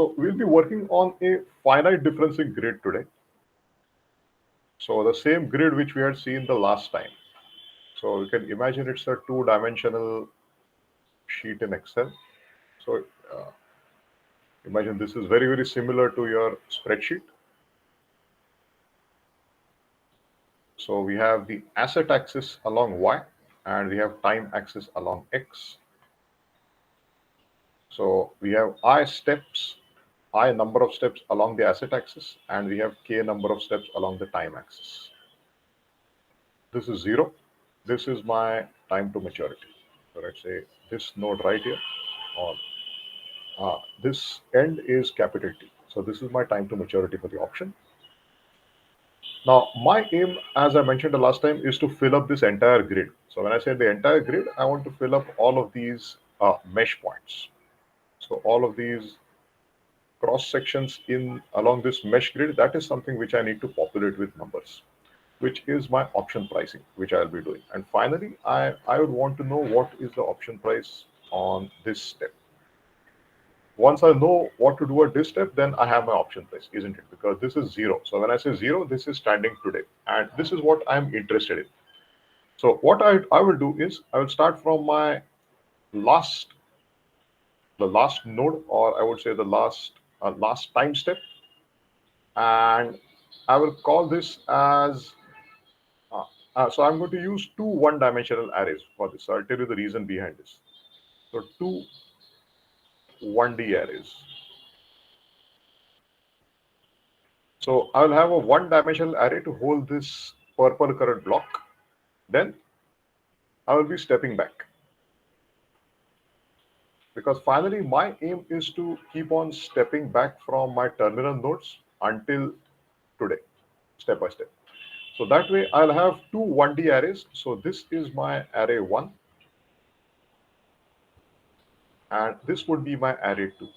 So we'll be working on a finite differencing grid today. So the same grid which we had seen the last time. So you can imagine it's a two-dimensional sheet in Excel. So imagine this is very, very similar to your spreadsheet. So we have the asset axis along Y and we have time axis along X. So we have I number of steps along the asset axis, and we have K number of steps along the time axis. This is 0. This is my time to maturity. So let's say this node right here, or this end is capital T. So this is my time to maturity for the option. Now, my aim, as I mentioned the last time, is to fill up this entire grid. So when I say the entire grid, I want to fill up all of these mesh points. So all of these cross sections in along this mesh grid, that is something which I need to populate with numbers, which is my option pricing, which I'll be doing. And finally, I would want to know what is the option price on this step. Once I know what to do at this step, then I have my option price, isn't it? Because this is 0. So when I say 0, this is standing today. And this is what I'm interested in. So what I will do is I will start from my the last node, or I would say the last time step. And I will call this as, so I'm going to use two one-dimensional arrays for this. So I'll tell you the reason behind this. So two 1D arrays. So I'll have a one-dimensional array to hold this purple colored block. Then I will be stepping back. Because finally my aim is to keep on stepping back from my terminal nodes until today, step by step. So that way I'll have two 1D arrays. So this is my array 1. And this would be my array 2.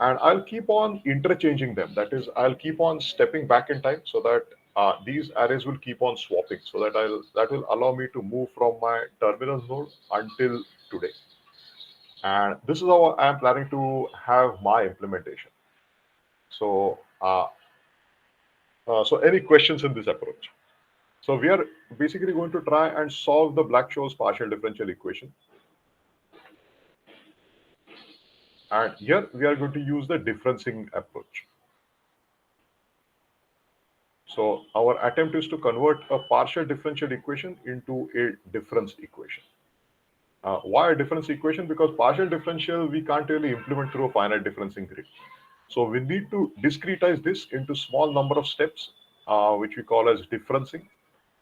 And I'll keep on interchanging them. That is, I'll keep on stepping back in time so that these arrays will keep on swapping. So that will allow me to move from my terminal node until today. And this is how I'm planning to have my implementation. So, so any questions in this approach? So we are basically going to try and solve the Black-Scholes partial differential equation. And here we are going to use the differencing approach. So our attempt is to convert a partial differential equation into a difference equation. Why a difference equation? Because partial differential we can't really implement through a finite differencing grid. So we need to discretize this into small number of steps, which we call as differencing.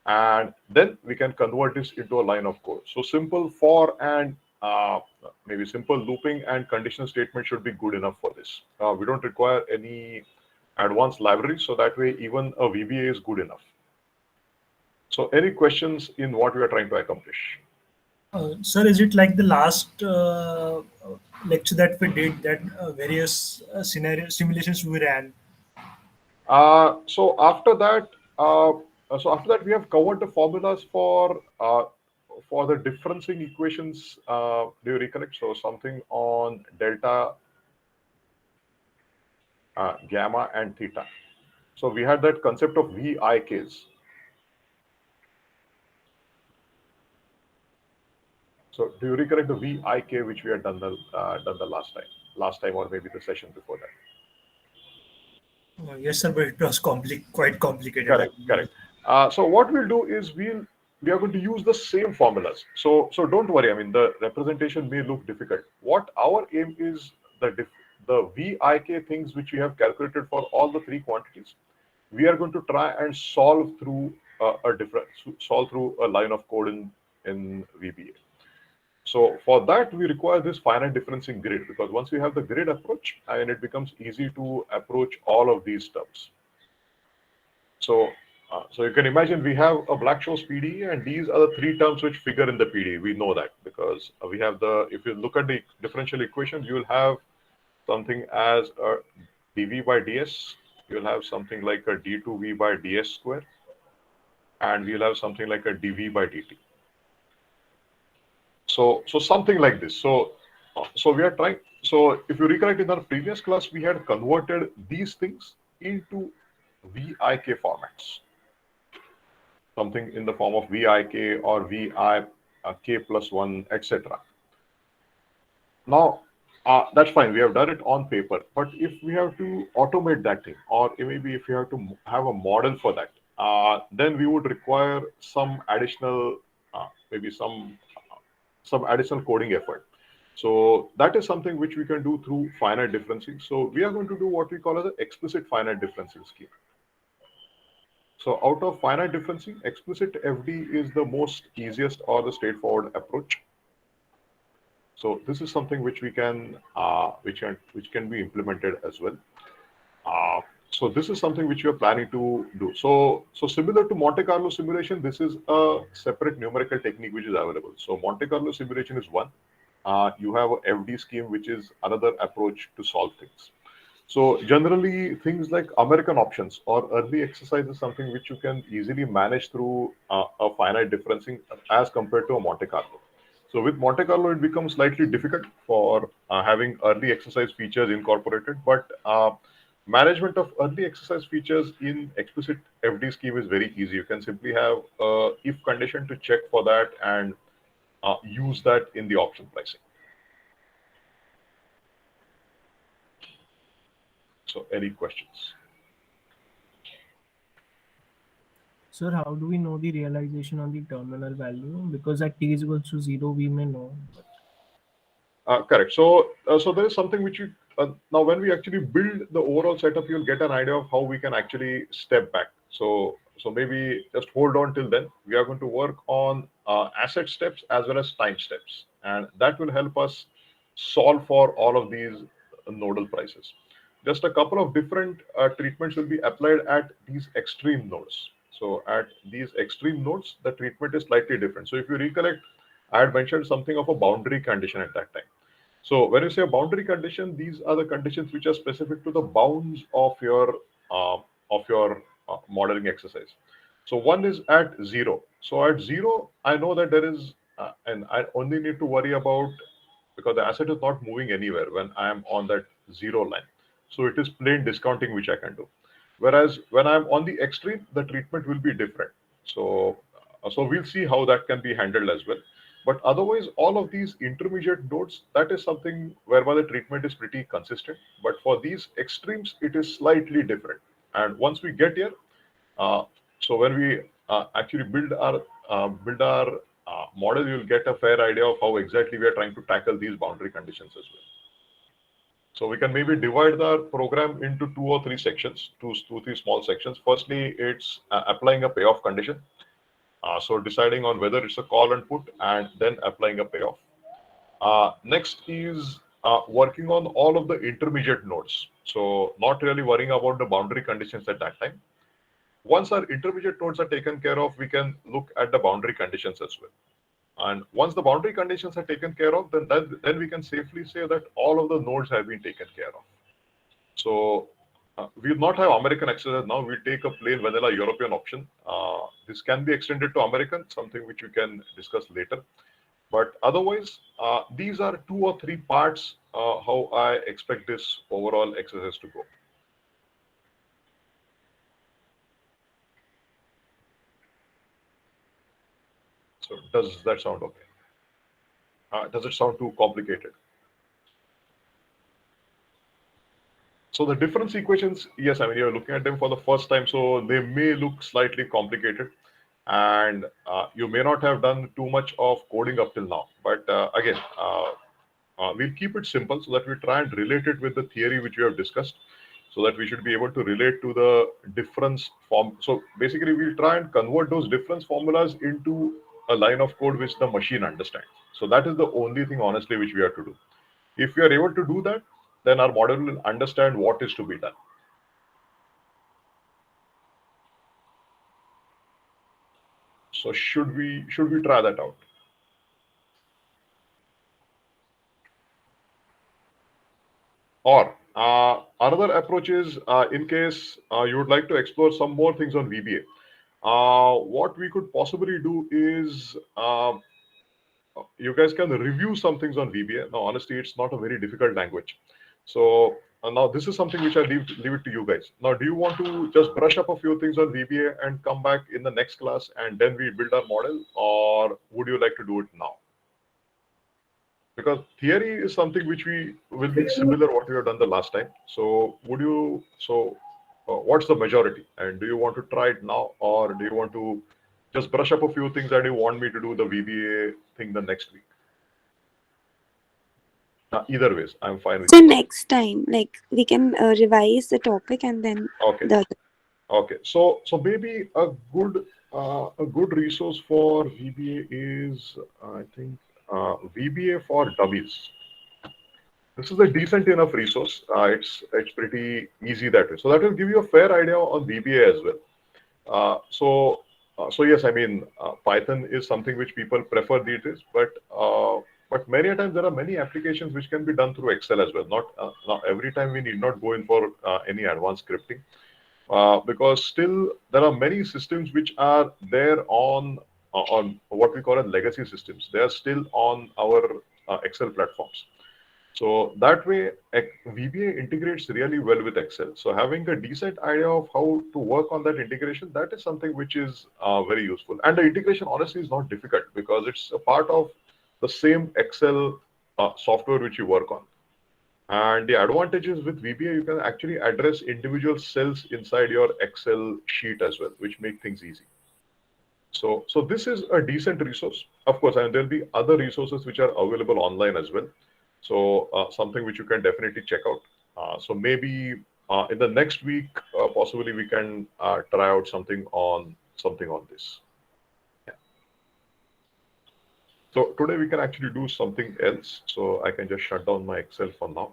And then we can convert this into a line of code. So simple for and maybe simple looping and conditional statement should be good enough for this. We don't require any advanced libraries, so that way even a VBA is good enough. So any questions in what we are trying to accomplish? Sir, is it like the last lecture that we did, that various scenario simulations we ran? So after that, we have covered the formulas for the differencing equations. Do you recollect? So something on delta, gamma, and theta. So we had that concept of VIKs. So do you recollect the VIK which we had done the last time, or maybe the session before that? Yes, sir, but it was quite complicated. Correct. So what we'll do is we are going to use the same formulas. So don't worry. I mean, the representation may look difficult. What our aim is, the VIK things which we have calculated for all the three quantities, we are going to try and solve through a line of code in VBA. So for that, we require this finite differencing grid, because once we have the grid approach, and it becomes easy to approach all of these terms. So, so you can imagine we have a Black-Scholes PDE, and these are the three terms which figure in the PDE. We know that because we have if you look at the differential equation, you will have something as a dv by ds. You'll have something like a d2v by ds square, and we'll have something like a dv by dt. So something like this. So we are trying. So if you recollect in our previous class, we had converted these things into VIK formats, something in the form of VIK or VIK plus one, etc. Now, that's fine. We have done it on paper. But if we have to automate that thing, or maybe if we have to have a model for that, then we would require some additional, maybe some additional coding effort. So that is something which we can do through finite differencing. So we are going to do what we call as an explicit finite differencing scheme. So out of finite differencing, explicit FD is the most easiest or the straightforward approach. So this is something which we can, which can be implemented as well. So this is something which we are planning to do. So similar to Monte Carlo simulation, this is a separate numerical technique which is available. So Monte Carlo simulation is one. You have a FD scheme, which is another approach to solve things. So generally, things like American options or early exercise is something which you can easily manage through a finite differencing as compared to a Monte Carlo. So with Monte Carlo, it becomes slightly difficult for having early exercise features incorporated, but management of early exercise features in explicit FD scheme is very easy. You can simply have a if condition to check for that and use that in the option pricing. So any questions? Sir, how do we know the realization on the terminal value? Because at t is equals to 0, we may know. But Correct. So there is something which you now when we actually build the overall setup, you'll get an idea of how we can actually step back. So maybe just hold on till then. We are going to work on asset steps as well as time steps, and that will help us solve for all of these nodal prices. Just a couple of different treatments will be applied at these extreme nodes. So at these extreme nodes, the treatment is slightly different. So if you recollect, I had mentioned something of a boundary condition at that time. So when you say a boundary condition, these are the conditions which are specific to the bounds uh, of your modeling exercise. So one is at zero. So at zero, I know that there is, and I only need to worry about because the asset is not moving anywhere when I am on that zero line. So it is plain discounting which I can do. Whereas when I'm on the extreme, the treatment will be different. So we'll see how that can be handled as well. But otherwise, all of these intermediate nodes, that is something whereby the treatment is pretty consistent. But for these extremes, it is slightly different. And once we get here, uh, so when we actually build our model, you'll get a fair idea of how exactly we are trying to tackle these boundary conditions as well. So we can maybe divide the program into two or three sections, two, three small sections. Firstly, it's applying a payoff condition. So deciding on whether it's a call and put, and then applying a payoff. Next is working on all of the intermediate nodes. So not really worrying about the boundary conditions at that time. Once our intermediate nodes are taken care of, we can look at the boundary conditions as well. And once the boundary conditions are taken care of, then we can safely say that all of the nodes have been taken care of. So we will not have American access now. We take a plain vanilla European option. This can be extended to American, something which we can discuss later. But otherwise, these are two or three parts how I expect this overall exercise to go. So does that sound okay? Does it sound too complicated? So the difference equations, yes, I mean you're looking at them for the first time, so they may look slightly complicated, and you may not have done too much of coding up till now. But we'll keep it simple so that we try and relate it with the theory which we have discussed, so that we should be able to relate to the difference form. So basically, we'll try and convert those difference formulas into a line of code which the machine understands. So that is the only thing, honestly, which we have to do. If we are able to do that, then our model will understand what is to be done. So should we try that out? Or another approach is in case you would like to explore some more things on VBA. What we could possibly do is you guys can review some things on VBA. Now, honestly, it's not a very difficult language. So now this is something which I leave it to you guys. Now, do you want to just brush up a few things on VBA and come back in the next class and then we build our model, or would you like to do it now? Because theory is something which we will be similar what we have done the last time. So would you? So what's the majority? And do you want to try it now, or do you want to just brush up a few things and you want me to do the VBA thing the next week? Either ways, I'm fine with So either. next time, like we can revise the topic and then Okay. the other. Okay. So maybe a good resource for VBA is I think VBA for Dummies. This is a decent enough resource. It's pretty easy that way. So that will give you a fair idea on VBA as well. So yes, I mean Python is something which people prefer these days, but many a times there are many applications which can be done through Excel as well. Not every time we need not go in for any advanced scripting, because still there are many systems which are there on what we call as legacy systems. They are still on our Excel platforms. So that way, VBA integrates really well with Excel. So having a decent idea of how to work on that integration, that is something which is very useful. And the integration honestly is not difficult because it's a part of the same Excel software which you work on. And the advantages with VBA, you can actually address individual cells inside your Excel sheet as well, which make things easy. So this is a decent resource. Of course, and there'll be other resources which are available online as well. So something which you can definitely check out. So maybe in the next week, possibly we can try out something on this. Yeah. So today we can actually do something else. So I can just shut down my Excel for now.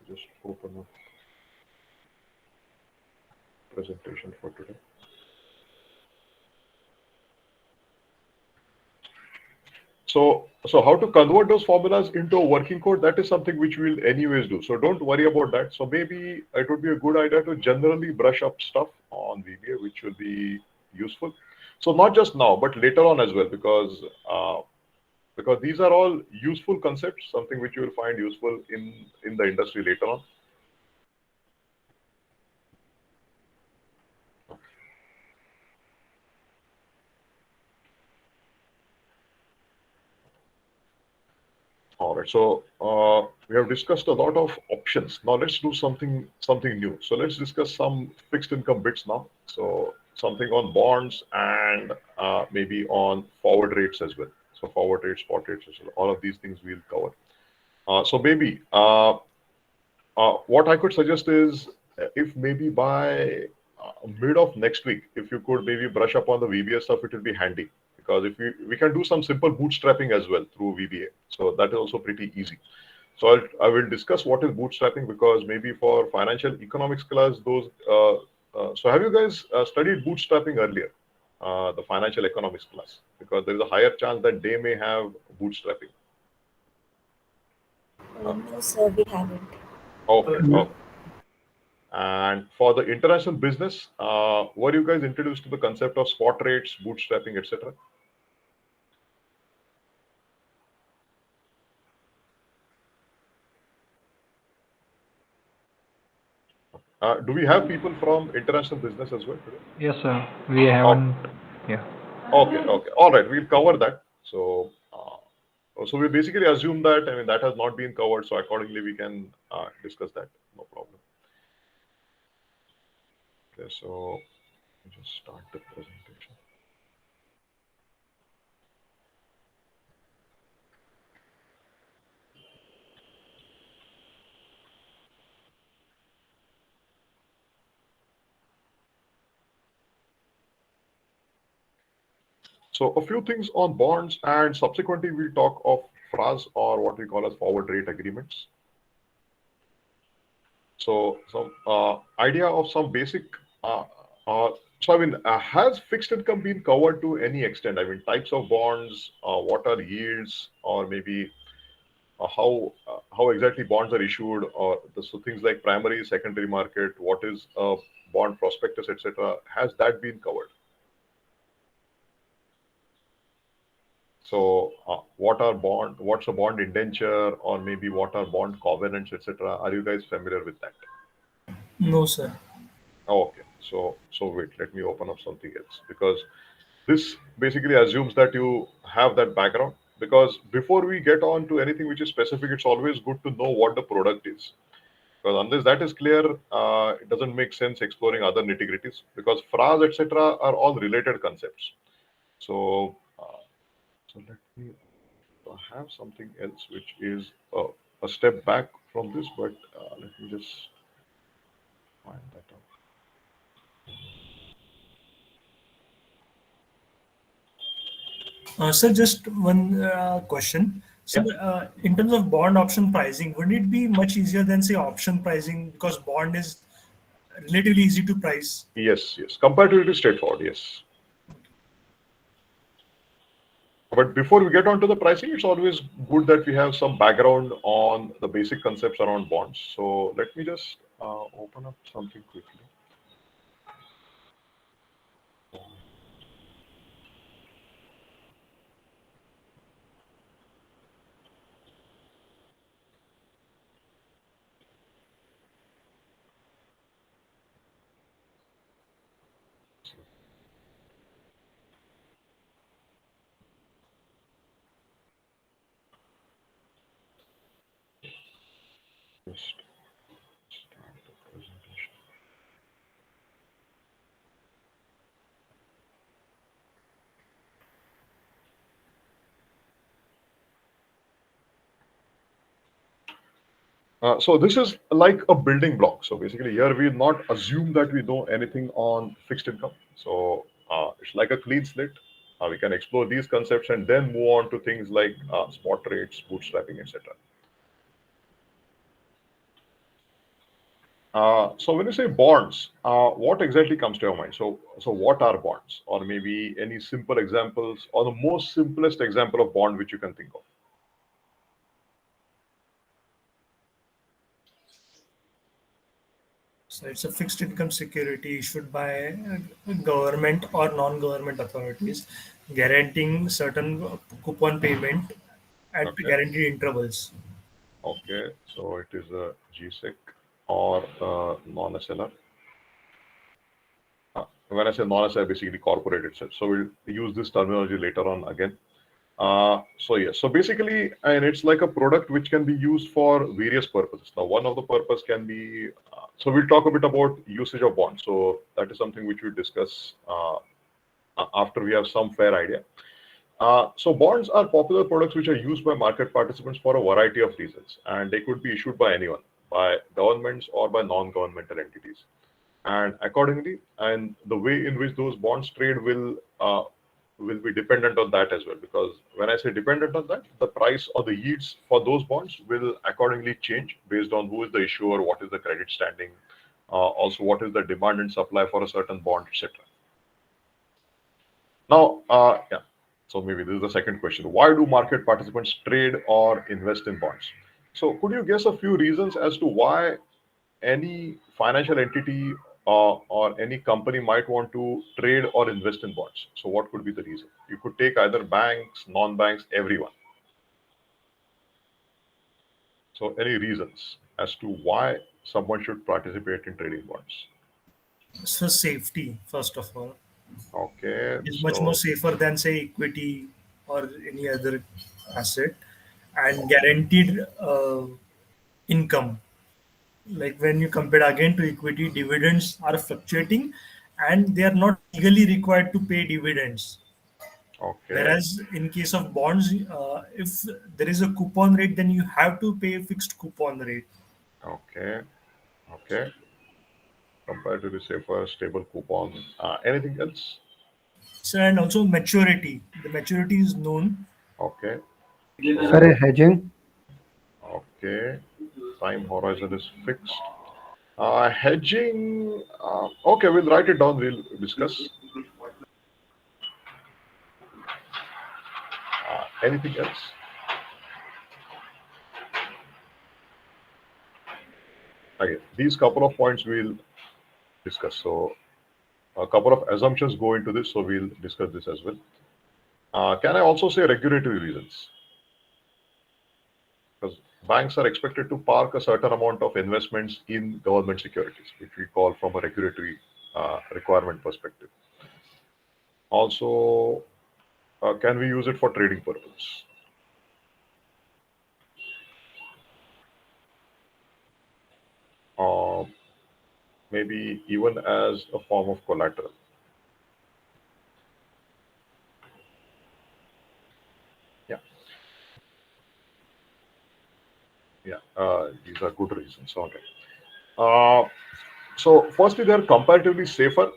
Just open up presentation for today. So how to convert those formulas into a working code, that is something which we'll anyways do. So don't worry about that. So maybe it would be a good idea to generally brush up stuff on VBA, which will be useful. So not just now, but later on as well, because these are all useful concepts, something which you will find useful in the industry later on. All right. So we have discussed a lot of options. Now let's do something new. So let's discuss some fixed income bits now. So something on bonds and maybe on forward rates as well. So forward rates, spot rates, as well. All of these things we'll cover. So maybe what I could suggest is if maybe by mid of next week, if you could maybe brush up on the VBA stuff, it will be handy because if we can do some simple bootstrapping as well through VBA, so that is also pretty easy. So I will discuss what is bootstrapping because maybe for financial economics class, those. So have you guys studied bootstrapping earlier, the financial economics class? Because there is a higher chance that they may have bootstrapping. No, sir, we haven't. Okay. Okay. And for the international business, were you guys introduced to the concept of spot rates, bootstrapping, etc.? Do we have people from international business as well today? Yes, sir. We Oh, haven't. Yeah. okay, okay. All right, we'll cover that. So we basically assume that, I mean, that has not been covered, so accordingly we can discuss that. No problem. Okay, so just start the presentation. So a few things on bonds, and subsequently we'll talk of FRAs or what we call as forward rate agreements. So some idea of some basic. Uh, so I mean, has fixed income been covered to any extent? I mean, types of bonds, what are yields, or maybe how exactly bonds are issued, or so things like primary, secondary market. What is a bond prospectus, etc. Has that been covered? So, what's a bond indenture, or maybe what are bond covenants, etc. Are you guys familiar with that? No, sir. Oh, okay. So wait, let me open up something else, because this basically assumes that you have that background. Because before we get on to anything which is specific, it's always good to know what the product is. Because unless that is clear, it doesn't make sense exploring other nitty gritties. Because FRAs, etc., are all related concepts. So, so let me have something else which is a step back from this, but let me just find that out. Sir, just one question. So, Yeah. in terms of bond option pricing, would it be much easier than say option pricing because bond is relatively easy to price? Yes, yes. Comparatively straightforward, yes. But before we get on to the pricing, it's always good that we have some background on the basic concepts around bonds. So let me just open up something quickly. Just start the presentation. So this is like a building block. So basically, here we not assume that we know anything on fixed income. So it's like a clean slate. We can explore these concepts and then move on to things like spot rates, bootstrapping, etc. So when you say bonds, what exactly comes to your mind? So what are bonds, or maybe any simple examples, or the most simplest example of bond which you can think of? So, it's a fixed income security issued by government or non-government authorities, guaranteeing certain coupon payment at Okay, guaranteed intervals. okay. So it is a GSEC or a non-SLR. When I say non-SLR, basically corporate itself. So we'll use this terminology later on again. So yes, so basically, and it's like a product which can be used for various purposes. Now, one of the purpose can be, so we'll talk a bit about usage of bonds. So that is something which we discuss after we have some fair idea. So bonds are popular products which are used by market participants for a variety of reasons, and they could be issued by anyone, by governments or by non-governmental entities. And accordingly, and the way in which those bonds trade will be dependent on that as well. Because when I say dependent on that, the price or the yields for those bonds will accordingly change based on who is the issuer, what is the credit standing, also what is the demand and supply for a certain bond, etc. Now, yeah. So maybe this is the second question. Why do market participants trade or invest in bonds? So could you guess a few reasons as to why any financial entity or any company might want to trade or invest in bonds? So what could be the reason? You could take either banks, non-banks, everyone. So any reasons as to why someone should participate in trading bonds? So, safety, first of all, Okay, is much more so safer than say equity or any other asset, and guaranteed income. Like when you compare again to equity, dividends are fluctuating and they are not legally required to pay dividends. okay, Whereas in case of bonds, if there is a coupon rate, then you have to pay a fixed coupon rate. okay, okay. Comparatively safer, stable coupon. Anything else? So, and also maturity. The maturity is known. Okay, Sir, so hedging. okay, time horizon is fixed. Hedging. Okay, we'll write it down. We'll discuss. Anything else? Again, these couple of points we'll discuss. So a couple of assumptions go into this, so we'll discuss this as well. Can I also say regulatory reasons? Because banks are expected to park a certain amount of investments in government securities, which we call from a regulatory requirement perspective. Also, can we use it for trading purpose? Uh, Maybe even as a form of collateral. Yeah, yeah. These are good reasons. Okay. Uh, so, firstly, they're comparatively safer.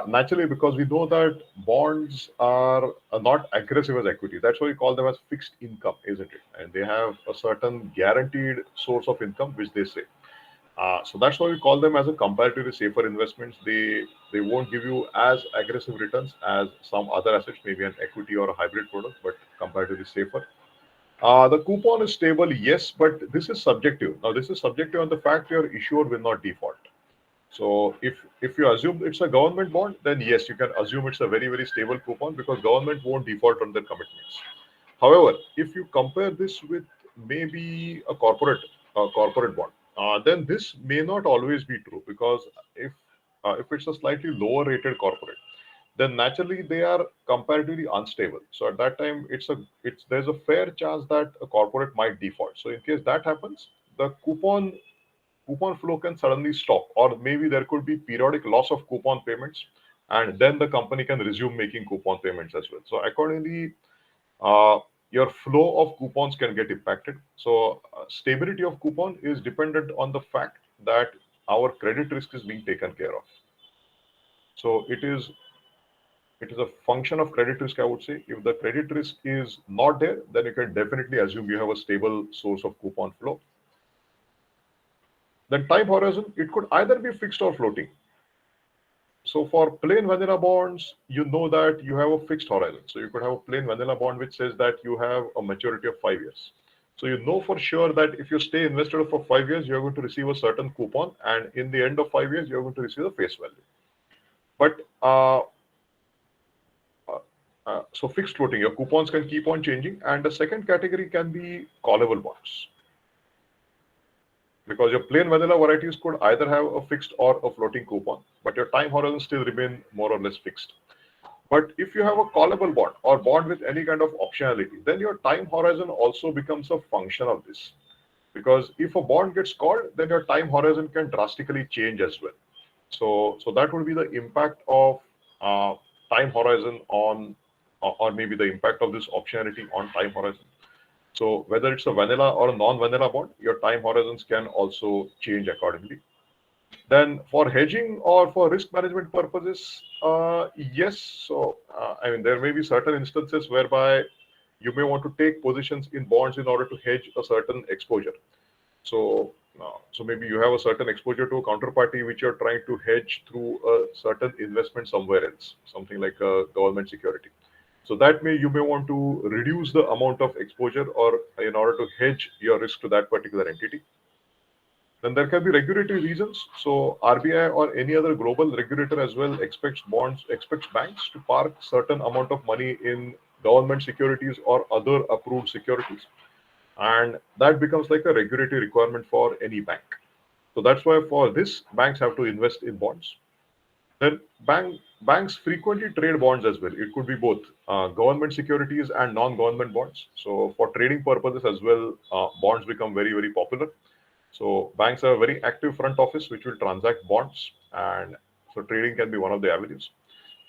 Naturally, because we know that bonds are not aggressive as equity. That's why we call them as fixed income, isn't it? And they have a certain guaranteed source of income, which they say. So that's why we call them as a comparatively safer investments. They won't give you as aggressive returns as some other assets, maybe an equity or a hybrid product, but comparatively safer. The coupon is stable, yes, but this is subjective. Now, this is subjective on the fact your issuer will not default. So, if you assume it's a government bond, then yes, you can assume it's a very stable coupon because government won't default on their commitments. However, if you compare this with maybe a corporate bond, then this may not always be true because if it's a slightly lower rated corporate, then naturally they are comparatively unstable. So at that time, it's there's a fair chance that a corporate might default. So in case that happens, the coupon flow can suddenly stop, or maybe there could be periodic loss of coupon payments, and then the company can resume making coupon payments as well. So accordingly, uh, your flow of coupons can get impacted. So stability of coupon is dependent on the fact that our credit risk is being taken care of. So it is a function of credit risk, I would say. If the credit risk is not there, then you can definitely assume you have a stable source of coupon flow. Then time horizon, it could either be fixed or floating. So for plain vanilla bonds, you know that you have a fixed horizon. So you could have a plain vanilla bond which says that you have a maturity of 5 years. So you know for sure that if you stay invested for 5 years, you're going to receive a certain coupon, and in the end of 5 years, you're going to receive the face value. But so fixed floating, your coupons can keep on changing, and the second category can be callable bonds because your plain vanilla varieties could either have a fixed or a floating coupon, but your time horizon still remain more or less fixed. But if you have a callable bond or bond with any kind of optionality, then your time horizon also becomes a function of this. Because if a bond gets called, then your time horizon can drastically change as well. So that would be the impact of uh, time horizon on, or maybe the impact of this optionality on time horizon. So whether it's a vanilla or a non-vanilla bond, your time horizons can also change accordingly. Then for hedging or for risk management purposes, yes. So I mean, there may be certain instances whereby you may want to take positions in bonds in order to hedge a certain exposure. So maybe you have a certain exposure to a counterparty which you're trying to hedge through a certain investment somewhere else, something like a government security. So that you may want to reduce the amount of exposure or in order to hedge your risk to that particular entity. Then there can be regulatory reasons. So RBI or any other global regulator as well expects banks to park certain amount of money in government securities or other approved securities, and that becomes like a regulatory requirement for any bank. So that's why for this, banks have to invest in bonds. Then banks frequently trade bonds as well. It could be both government securities and non-government bonds. So for trading purposes as well, bonds become very popular. So banks have a very active front office which will transact bonds, and so trading can be one of the avenues.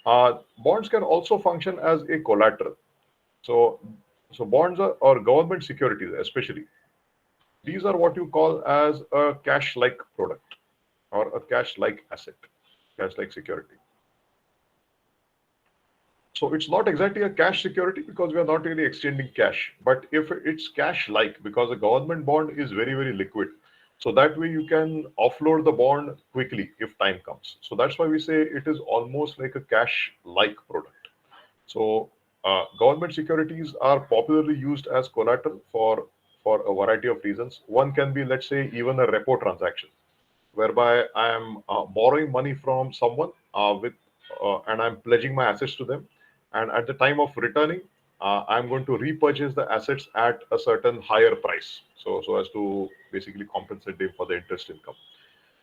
Bonds can also function as a collateral. So so bonds are, or government securities especially. These are what you call as a cash-like product or a cash-like asset, cash-like security. So it's not exactly a cash security because we are not really exchanging cash. But if it's cash-like, because a government bond is very liquid, so that way you can offload the bond quickly if time comes. So that's why we say it is almost like a cash-like product. So government securities are popularly used as collateral for a variety of reasons. One can be, let's say, even a repo transaction whereby I am borrowing money from someone and I'm pledging my assets to them. And at the time of returning, I'm going to repurchase the assets at a certain higher price. So as to basically compensate them for the interest income.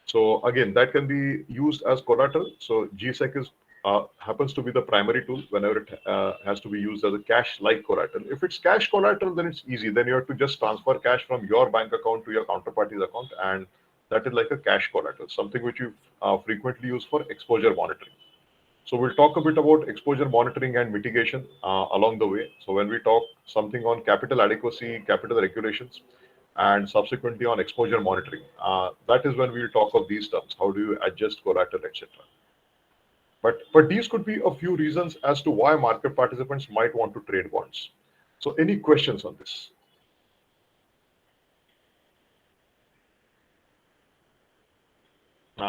So again, that can be used as collateral. So GSEC is happens to be the primary tool whenever it has to be used as a cash-like collateral. If it's cash collateral, then it's easy. Then you have to just transfer cash from your bank account to your counterparty's account, and that is like a cash collateral, something which you frequently use for exposure monitoring. So we'll talk a bit about exposure monitoring and mitigation along the way. So when we talk something on capital adequacy, capital regulations, and subsequently on exposure monitoring, that is when we'll talk of these terms. How do you adjust collateral, etc. But these could be a few reasons as to why market participants might want to trade bonds. So any questions on this?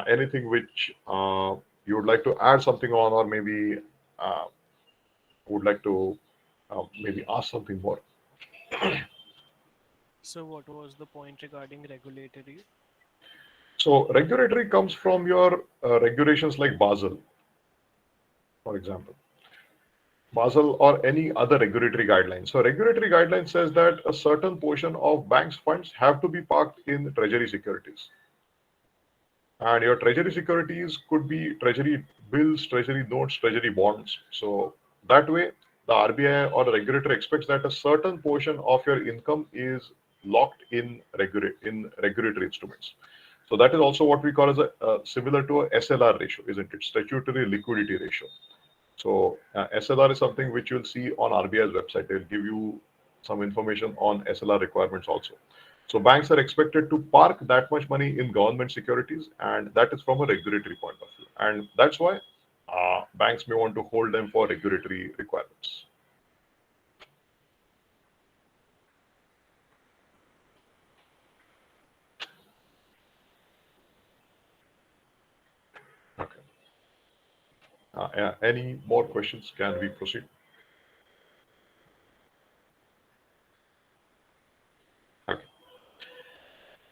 Anything which you would like to add something on, or maybe would like to maybe ask something more? So what was the point regarding regulatory? So regulatory comes from your regulations like Basel, for example. Basel or any other regulatory guidelines. So regulatory guidelines says that a certain portion of banks' funds have to be parked in treasury securities. And your treasury securities could be treasury bills, treasury notes, treasury bonds. So that way, the RBI or the regulator expects that a certain portion of your income is locked in regulatory instruments. So that is also what we call as a similar to a SLR ratio, isn't it? Statutory liquidity ratio. So SLR is something which you'll see on RBI's website. They'll give you some information on SLR requirements also. So banks are expected to park that much money in government securities, and that is from a regulatory point of view. And that's why banks may want to hold them for regulatory requirements. Okay. Any more questions? Can we proceed? Okay.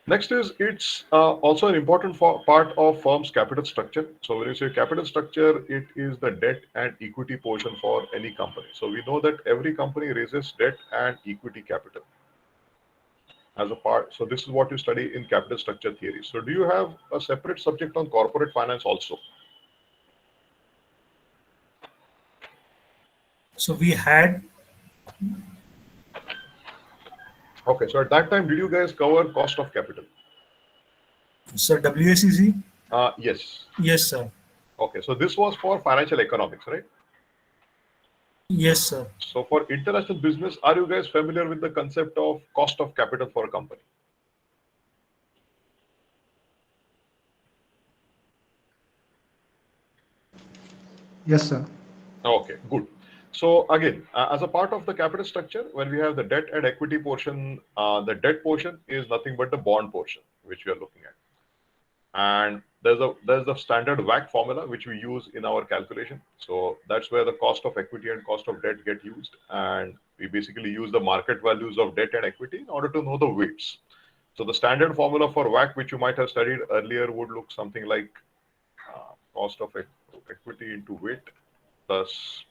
Next is it's also an important part of firm's capital structure. So when you say capital structure, it is the debt and equity portion for any company. So we know that every company raises debt and equity capital as a part. So this is what you study in capital structure theory. So do you have a separate subject on corporate finance also? So we had, Okay, so at that time, did you guys cover cost of capital? sir, WSEC? Yes. Yes, sir. Okay, so this was for financial economics, right? Yes, sir. So for international business, are you guys familiar with the concept of cost of capital for a company? Yes, sir. Okay, good. So again, as a part of the capital structure, when we have the debt and equity portion, the debt portion is nothing but the bond portion, which we are looking at. And there's the standard WACC formula which we use in our calculation. So that's where the cost of equity and cost of debt get used, and we basically use the market values of debt and equity in order to know the weights. So the standard formula for WACC, which you might have studied earlier, would look something like cost of equity into weight plus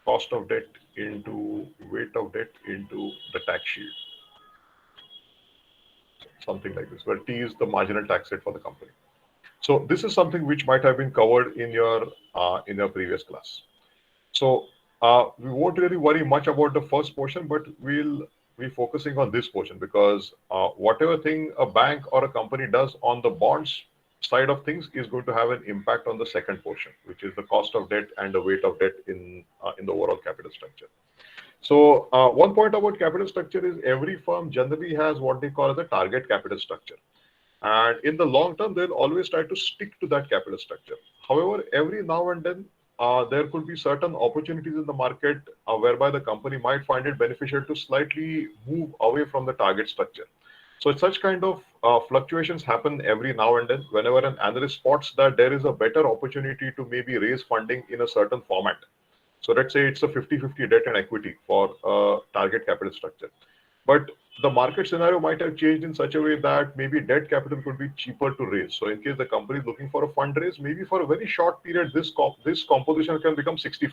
cost of debt into weight of debt into the tax shield. Something like this, where T is the marginal tax rate for the company. So this is something which might have been covered in your previous class. So we won't really worry much about the first portion, but we'll be focusing on this portion because whatever thing a bank or a company does on the bonds side of things is going to have an impact on the second portion, which is the cost of debt and the weight of debt in the overall capital structure. So one point about capital structure is every firm generally has what they call as a target capital structure. And in the long term, they'll always try to stick to that capital structure. However, every now and then, there could be certain opportunities in the market whereby the company might find it beneficial to slightly move away from the target structure. So such kind of fluctuations happen every now and then whenever an analyst spots that there is a better opportunity to maybe raise funding in a certain format. So let's say it's a 50-50 debt and equity for a target capital structure. But the market scenario might have changed in such a way that maybe debt capital could be cheaper to raise. So in case the company is looking for a fundraise, maybe for a very short period, this composition can become 60-40.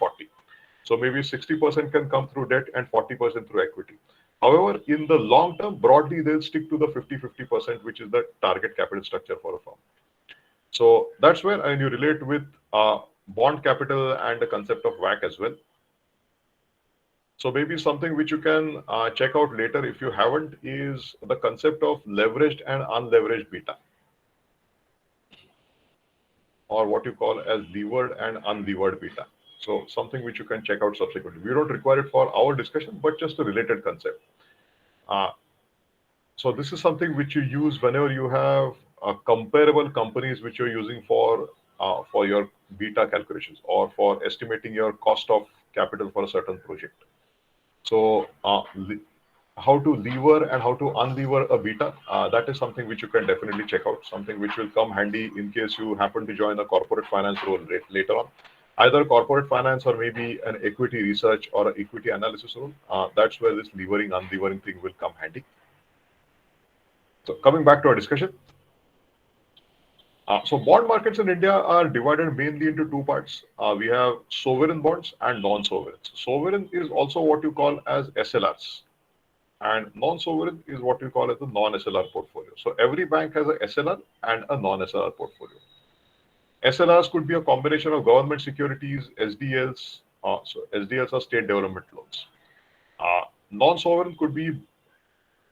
So maybe 60% can come through debt and 40% through equity. However, in the long term, broadly, they'll stick to the 50-50%, which is the target capital structure for a firm. So that's where and you relate with bond capital and the concept of WACC as well. So maybe something which you can check out later if you haven't is the concept of leveraged and unleveraged beta, or what you call as levered and unlevered beta. So something which you can check out subsequently. We don't require it for our discussion, but just a related concept. So this is something which you use whenever you have comparable companies which you're using for your beta calculations or for estimating your cost of capital for a certain project. So how to lever and how to unlever a beta, that is something which you can definitely check out, something which will come handy in case you happen to join a corporate finance role later on. Either corporate finance or maybe an equity research or an equity analysis role. That's where this levering, unlevering thing will come handy. So coming back to our discussion. So bond markets in India are divided mainly into two parts. We have sovereign bonds and non-sovereign. Sovereign is also what you call as SLRs, and non-sovereign is what you call as the non-SLR portfolio. So every bank has a SLR and a non-SLR portfolio. SLRs could be a combination of government securities, SDLs. So SDLs are state development loans. Non-sovereign could be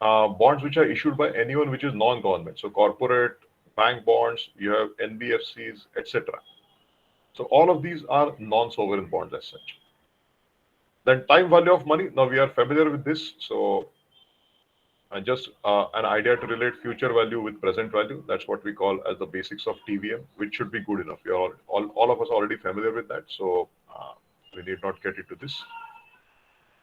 bonds which are issued by anyone which is non-government. So corporate, bank bonds, you have NBFCs, etc. So all of these are non-sovereign bonds as such. Then time value of money. Now we are familiar with this. So just an idea to relate future value with present value. That's what we call as the basics of TVM, which should be good enough. We are all of us already familiar with that. So we need not get into this.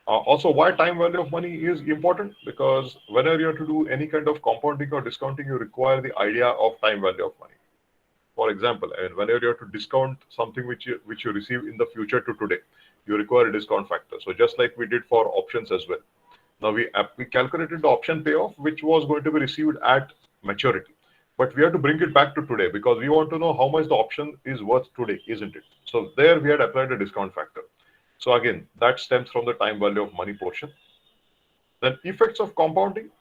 Also, why time value of money is important, because whenever you have to do any kind of compounding or discounting, you require the idea of time value of money. For example, whenever you have to discount something which you receive in the future to today, you require a discount factor. So just like we did for options as well. Now we calculated the option payoff, which was going to be received at maturity, but we have to bring it back to today because we want to know how much the option is worth today, isn't it? So there we had applied a discount factor. So again, that stems from the time value of money portion. Then effects of compounding.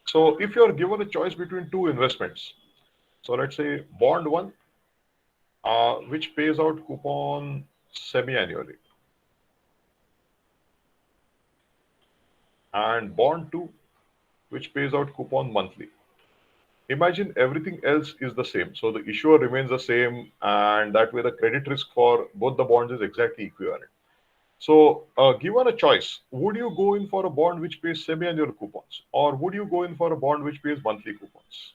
So if you are given a choice between two investments, so let's say bond one, which pays out coupon semi-annually, and bond two, which pays out coupon monthly. Imagine everything else is the same. So the issuer remains the same, and that way the credit risk for both the bonds is exactly equivalent. So given a choice, would you go in for a bond which pays semi-annual coupons, or would you go in for a bond which pays monthly coupons?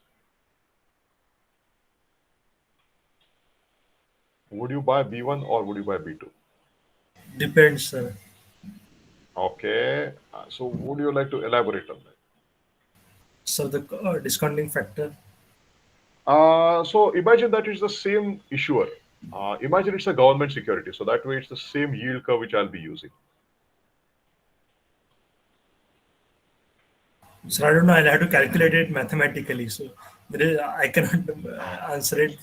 Would you buy B1 or would you buy B2? Depends, sir. Okay. So would you like to elaborate on that? So the discounting factor. So imagine that it's the same issuer. Imagine it's a government security. So that way it's the same yield curve which I'll be using. So I don't know. I'll have to calculate it mathematically. So I cannot answer it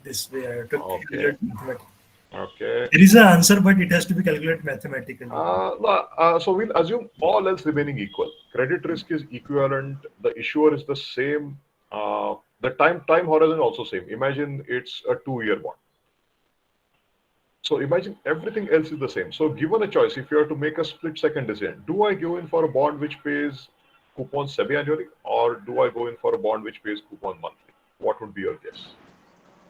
this way. I have to Okay. calculate mathematically. Okay. There is an answer, but it has to be calculated mathematically. So we'll assume all else remaining equal. Credit risk is equivalent. The issuer is the same. The time horizon also same. Imagine it's a 2-year bond. So imagine everything else is the same. So given a choice, if you have to make a split second decision, do I go in for a bond which pays coupon semi-annually, or do I go in for a bond which pays coupon monthly? What would be your guess?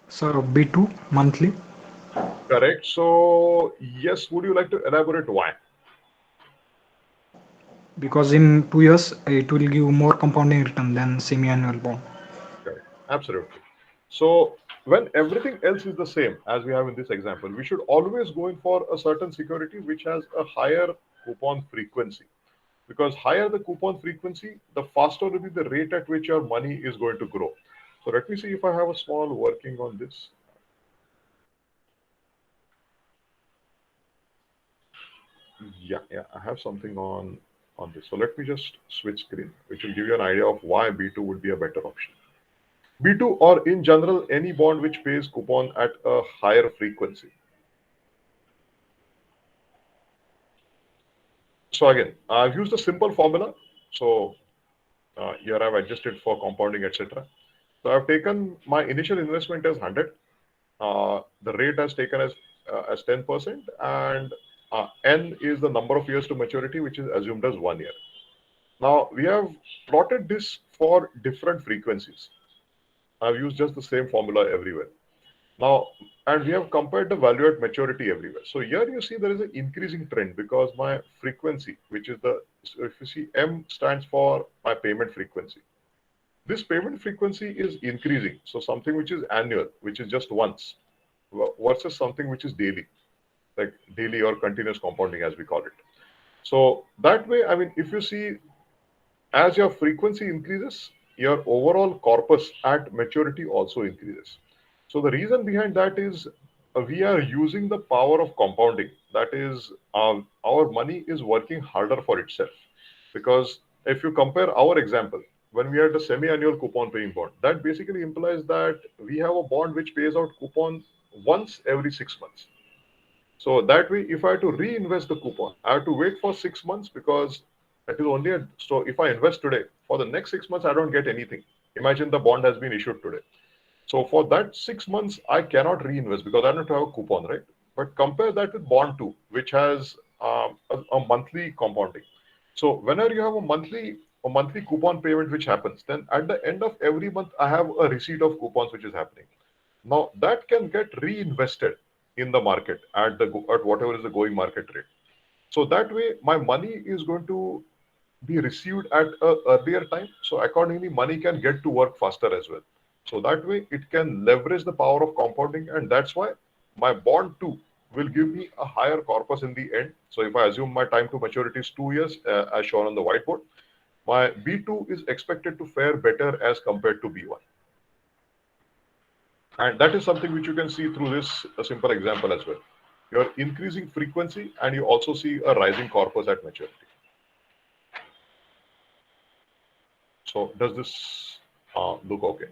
Sir, B2 monthly. Correct. So yes, would you like to elaborate why? Because in 2 years it will give more compounding return than semi-annual bond. Correct. Absolutely. So when everything else is the same as we have in this example, we should always go in for a certain security which has a higher coupon frequency. Because higher the coupon frequency, the faster will be the rate at which your money is going to grow. So let me see if I have a small working on this. Yeah, I have something on this. So let me just switch screen, which will give you an idea of why B2 would be a better option. B2, or in general, any bond which pays coupon at a higher frequency. So again, I've used a simple formula. So here I've adjusted for compounding, etc. So I've taken my initial investment as 100. The rate has taken as 10%, and n is the number of years to maturity, which is assumed as 1 year. Now we have plotted this for different frequencies. I've used just the same formula everywhere. Now, and we have compared the value at maturity everywhere. So here you see there is an increasing trend because my frequency, which is so if you see M stands for my payment frequency. This payment frequency is increasing. So something which is annual, which is just once, versus something which is daily, like daily or continuous compounding as we call it. So that way, I mean, if you see as your frequency increases, your overall corpus at maturity also increases. So the reason behind that is we are using the power of compounding. That is, our money is working harder for itself. Because if you compare our example, when we had a semi-annual coupon paying bond, that basically implies that we have a bond which pays out coupon once every 6 months. So that way, if I have to reinvest the coupon, I have to wait for 6 months because it is only so if I invest today, for the next 6 months, I don't get anything. Imagine the bond has been issued today. So for that 6 months, I cannot reinvest because I don't have a coupon, right? But compare that with bond two, which has a monthly compounding. So whenever you have a monthly coupon payment which happens, then at the end of every month, I have a receipt of coupons which is happening. Now that can get reinvested in the market at whatever is the going market rate. So that way, my money is going to be received at a earlier time. So accordingly, money can get to work faster as well. So that way, it can leverage the power of compounding, and that's why my bond two will give me a higher corpus in the end. So if I assume my time to maturity is 2 years, as shown on the whiteboard, my B2 is expected to fare better as compared to B1. And that is something which you can see through this simple example as well. You're increasing frequency and you also see a rising corpus at maturity. So does this look okay?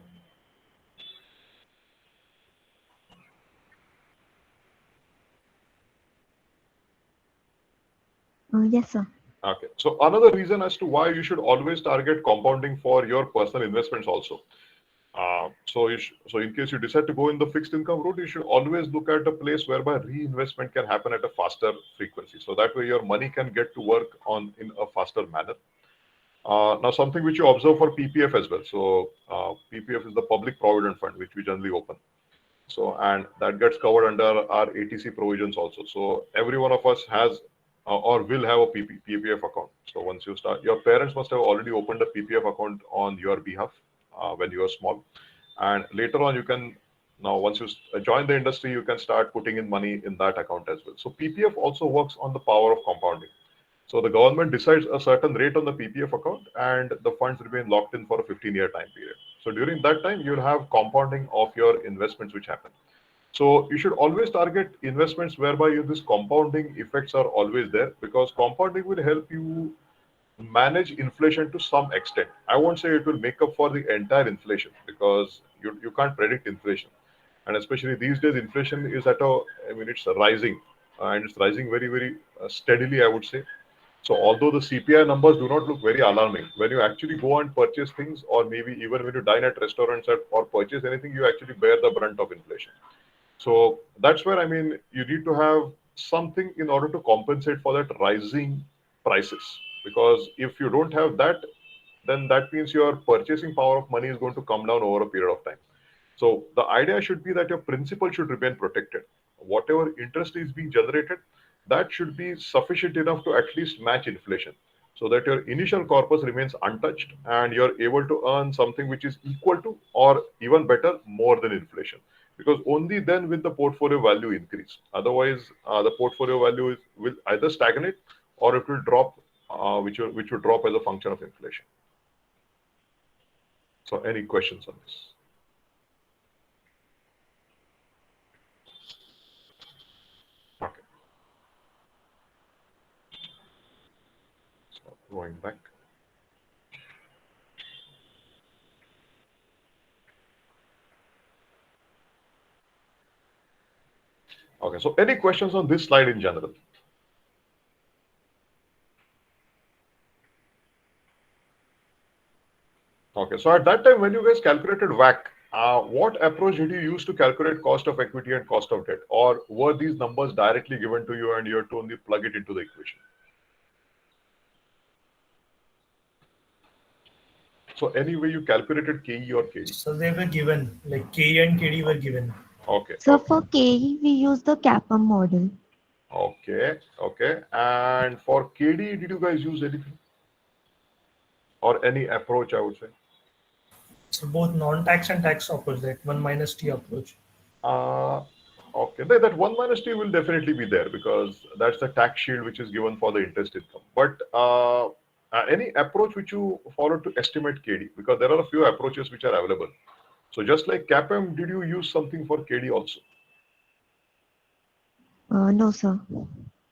Yes, sir. Okay. So another reason as to why you should always target compounding for your personal investments also. So in case you decide to go in the fixed income route, you should always look at a place whereby reinvestment can happen at a faster frequency. So that way your money can get to work on in a faster manner. Now, something which you observe for PPF as well. So PPF is the Public Provident Fund, which we generally open. So and that gets covered under our ATC provisions also. So every one of us has or will have a PPF account. So once you start, your parents must have already opened a PPF account on your behalf when you are small, and later on you can now once you join the industry, you can start putting in money in that account as well. So PPF also works on the power of compounding. So the government decides a certain rate on the PPF account, and the funds remain locked in for a 15-year time period. So during that time, you'll have compounding of your investments which happen. So you should always target investments whereby this compounding effects are always there, because compounding will help you manage inflation to some extent. I won't say it will make up for the entire inflation because you can't predict inflation. And especially these days, inflation is I mean, it's rising and it's rising very, very steadily, I would say. So although the CPI numbers do not look very alarming, when you actually go and purchase things, or maybe even when you dine at restaurants or purchase anything, you actually bear the brunt of inflation. So that's where I mean you need to have something in order to compensate for that rising prices. Because if you don't have that, then that means your purchasing power of money is going to come down over a period of time. So the idea should be that your principal should remain protected. Whatever interest is being generated, that should be sufficient enough to at least match inflation, so that your initial corpus remains untouched and you're able to earn something which is equal to or even better more than inflation. Because only then will the portfolio value increase. Otherwise, the portfolio value will either stagnate or it will drop, which will drop as a function of inflation. So, any questions on this? Okay. So going back. Okay, so any questions on this slide in general? Okay, so at that time when you guys calculated WACC, what approach did you use to calculate cost of equity and cost of debt, or were these numbers directly given to you and you had to only plug it into the equation? So anyway, you calculated KE or KD. So they were given, like K and KD were given. Okay, So okay, for KE, we use the CAPM model. okay, okay. And for KD, did you guys use anything or any approach? I would say. So both non-tax and tax opposite, 1 minus T approach. Uh, okay, that 1 minus T will definitely be there because that's the tax shield which is given for the interest income. But any approach which you follow to estimate KD, because there are a few approaches which are available. So just like CAPM, did you use something for KD also? No, sir.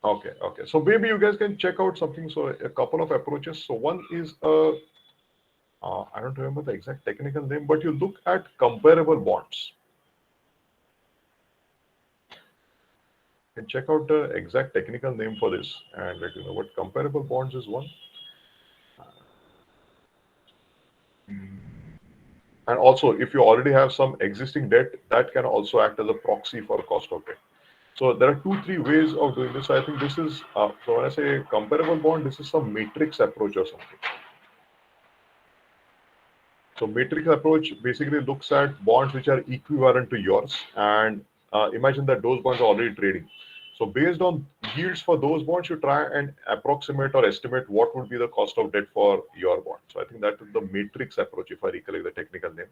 Okay, okay. So maybe you guys can check out something. So a couple of approaches. So one is I don't remember the exact technical name, but you look at comparable bonds. You can check out the exact technical name for this and let you know what comparable bonds is one. And also, if you already have some existing debt, that can also act as a proxy for cost of debt. So there are two, three ways of doing this. I think this is, so when I say comparable bond, this is some matrix approach or something. So matrix approach basically looks at bonds which are equivalent to yours, and imagine that those bonds are already trading. So based on yields for those bonds, you try and approximate or estimate what would be the cost of debt for your bond. So I think that is the matrix approach, if I recollect the technical name.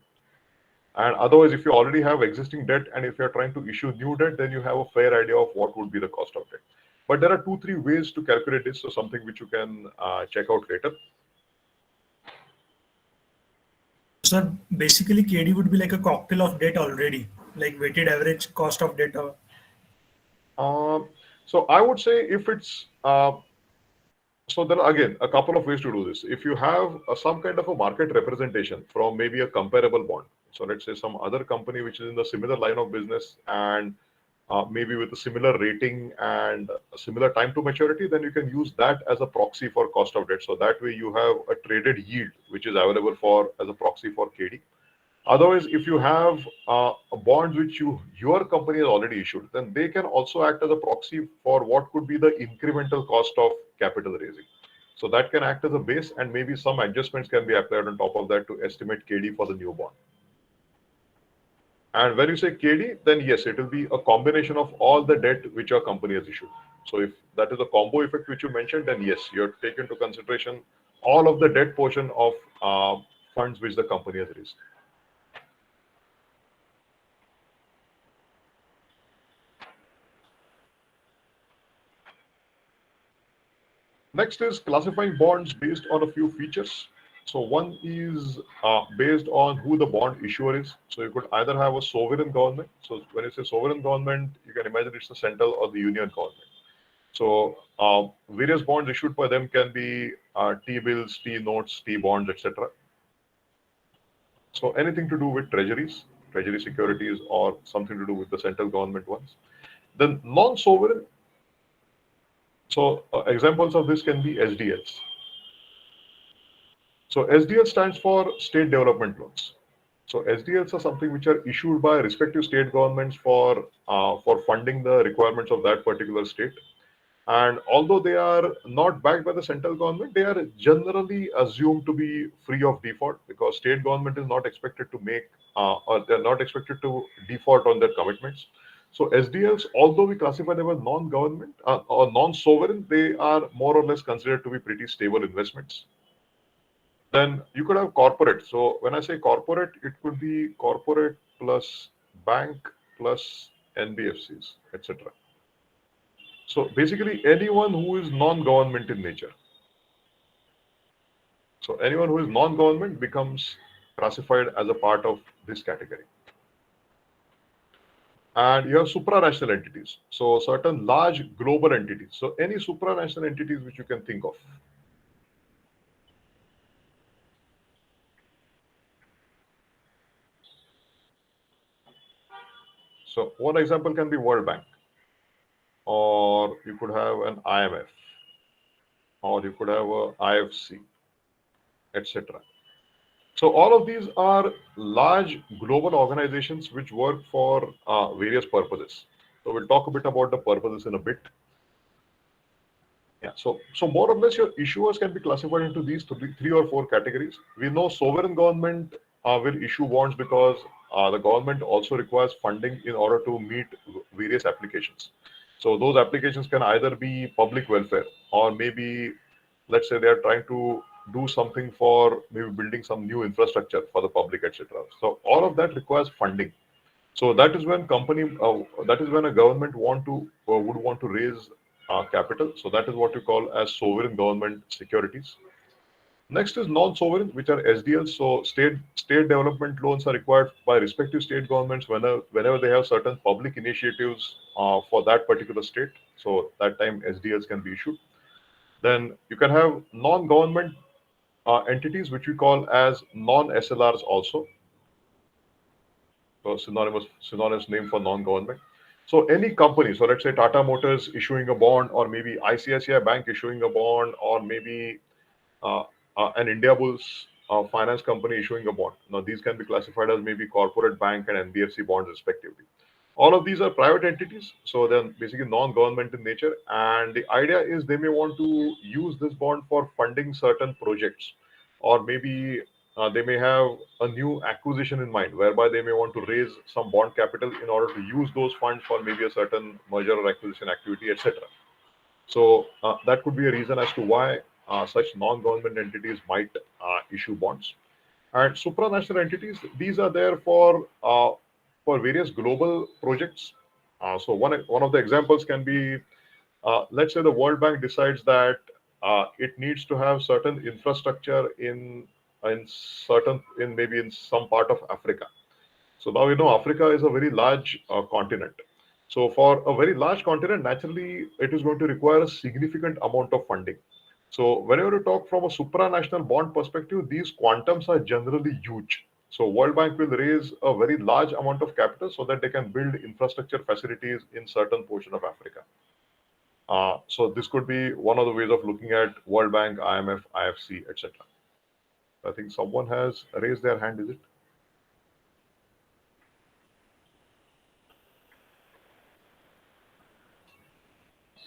And otherwise, if you already have existing debt and if you're trying to issue new debt, then you have a fair idea of what would be the cost of debt. But there are two, three ways to calculate this. So something which you can check out later. So basically KD would be like a cocktail of debt already, like weighted average cost of debt. Um, so I would say if it's so there are again a couple of ways to do this. If you have some kind of a market representation from maybe a comparable bond, so let's say some other company which is in the similar line of business and maybe with a similar rating and a similar time to maturity, then you can use that as a proxy for cost of debt. So that way you have a traded yield which is available for as a proxy for KD. Otherwise, if you have bonds which your company has already issued, then they can also act as a proxy for what could be the incremental cost of capital raising. So that can act as a base, and maybe some adjustments can be applied on top of that to estimate KD for the new bond. And when you say KD, then yes, it will be a combination of all the debt which your company has issued. So if that is a combo effect which you mentioned, then yes, you have taken into consideration all of the debt portion of funds which the company has raised. Next is classifying bonds based on a few features. So one is based on who the bond issuer is. So you could either have a sovereign government. So when you say sovereign government, you can imagine it's the central or the union government. So various bonds issued by them can be T-bills, T-notes, T-bonds, etc. So anything to do with treasuries, treasury securities, or something to do with the central government ones. Then non-sovereign. So examples of this can be SDLs. So SDL stands for State Development Loans. So SDLs are something which are issued by respective state governments for funding the requirements of that particular state. And although they are not backed by the central government, they are generally assumed to be free of default because state government is not expected to make or they're not expected to default on their commitments. So SDLs, although we classify them as non-government or non-sovereign, they are more or less considered to be pretty stable investments. Then you could have corporate. So when I say corporate, it could be corporate plus bank plus NBFCs, etc. So basically, anyone who is non-government in nature. So anyone who is non-government becomes classified as a part of this category. And you have supranational entities. So certain large global entities. So any supranational entities which you can think of. So one example can be World Bank, or you could have an IMF, or you could have a IFC, etc. So all of these are large global organizations which work for various purposes. So we'll talk a bit about the purposes in a bit. Yeah, so more or less your issuers can be classified into these three or four categories. We know sovereign government will issue bonds because the government also requires funding in order to meet various applications. So those applications can either be public welfare or maybe, let's say, they are trying to do something for maybe building some new infrastructure for the public, etc. So all of that requires funding. So that is when that is when a government would want to raise capital. So that is what we call as sovereign government securities. Next is non-sovereign, which are SDLs. So state development loans are required by respective state governments whenever they have certain public initiatives for that particular state. So that time SDLs can be issued. Then you can have non-government entities, which we call as non-SLRs also. So synonymous name for non-government. So any company, so let's say Tata Motors issuing a bond, or maybe ICICI Bank issuing a bond, or maybe uh, an Indiabulls finance company issuing a bond. Now these can be classified as maybe corporate bank and NBFC bonds respectively. All of these are private entities, so they're basically non-government in nature. And the idea is they may want to use this bond for funding certain projects, or maybe they may have a new acquisition in mind, whereby they may want to raise some bond capital in order to use those funds for maybe a certain merger or acquisition activity, etc. So that could be a reason as to why such non-government entities might issue bonds. And supranational entities, these are there for various global projects. So one of the examples can be, let's say the World Bank decides that it needs to have certain infrastructure in maybe in some part of Africa. So now Africa is a very large continent. So for a very large continent, naturally it is going to require a significant amount of funding. So whenever you talk from a supranational bond perspective, these quantums are generally huge. So World Bank will raise a very large amount of capital so that they can build infrastructure facilities in certain portion of Africa. So this could be one of the ways of looking at World Bank, IMF, IFC, etc. I think someone has raised their hand. Is it?